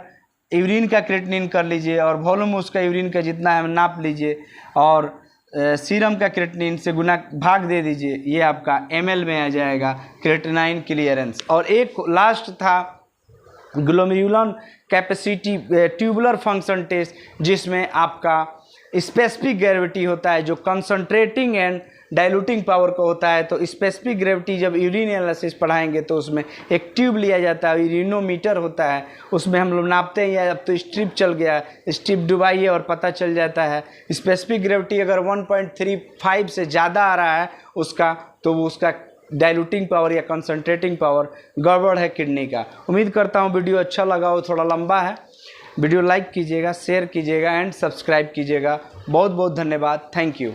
A: यूरिन का क्रिएटिनिन कर लीजिए, और वॉल्यूम उसका यूरिन का जितना है नाप लीजिए, और सीरम का क्रिएटिनिन से गुना भाग दे दीजिए, ये आपका ml में आ जाएगा क्रिएटिनाइन क्लियरेंस। और एक लास्ट था glomerular capacity tubular function test, जिसमें आपका स्पेसिफिक ग्रेविटी होता है, जो कंसंट्रेटिंग एंड डाइल्यूटिंग पावर का होता है। तो स्पेसिफिक ग्रेविटी जब यूरिन एनालिसिस पढ़ाएंगे तो उसमें एक ट्यूब लिया जाता है, यूरिनोमीटर होता है, उसमें हम लोग नापते हैं। या अब तो स्ट्रिप चल गया, स्ट्रिप डुबाइए और पता चल जाता है। स्पेसिफिक ग्रेविटी अगर 1.35 से ज़्यादा आ रहा है उसका, तो वो उसका डाइल्यूटिंग पावर या कंसंट्रेटिंग पावर गड़बड़ है किडनी का। उम्मीद करता हूँ वीडियो अच्छा लगा हो, थोड़ा लंबा है। वीडियो लाइक कीजिएगा, शेयर कीजिएगा एंड सब्सक्राइब कीजिएगा। बहुत बहुत धन्यवाद, थैंक यू।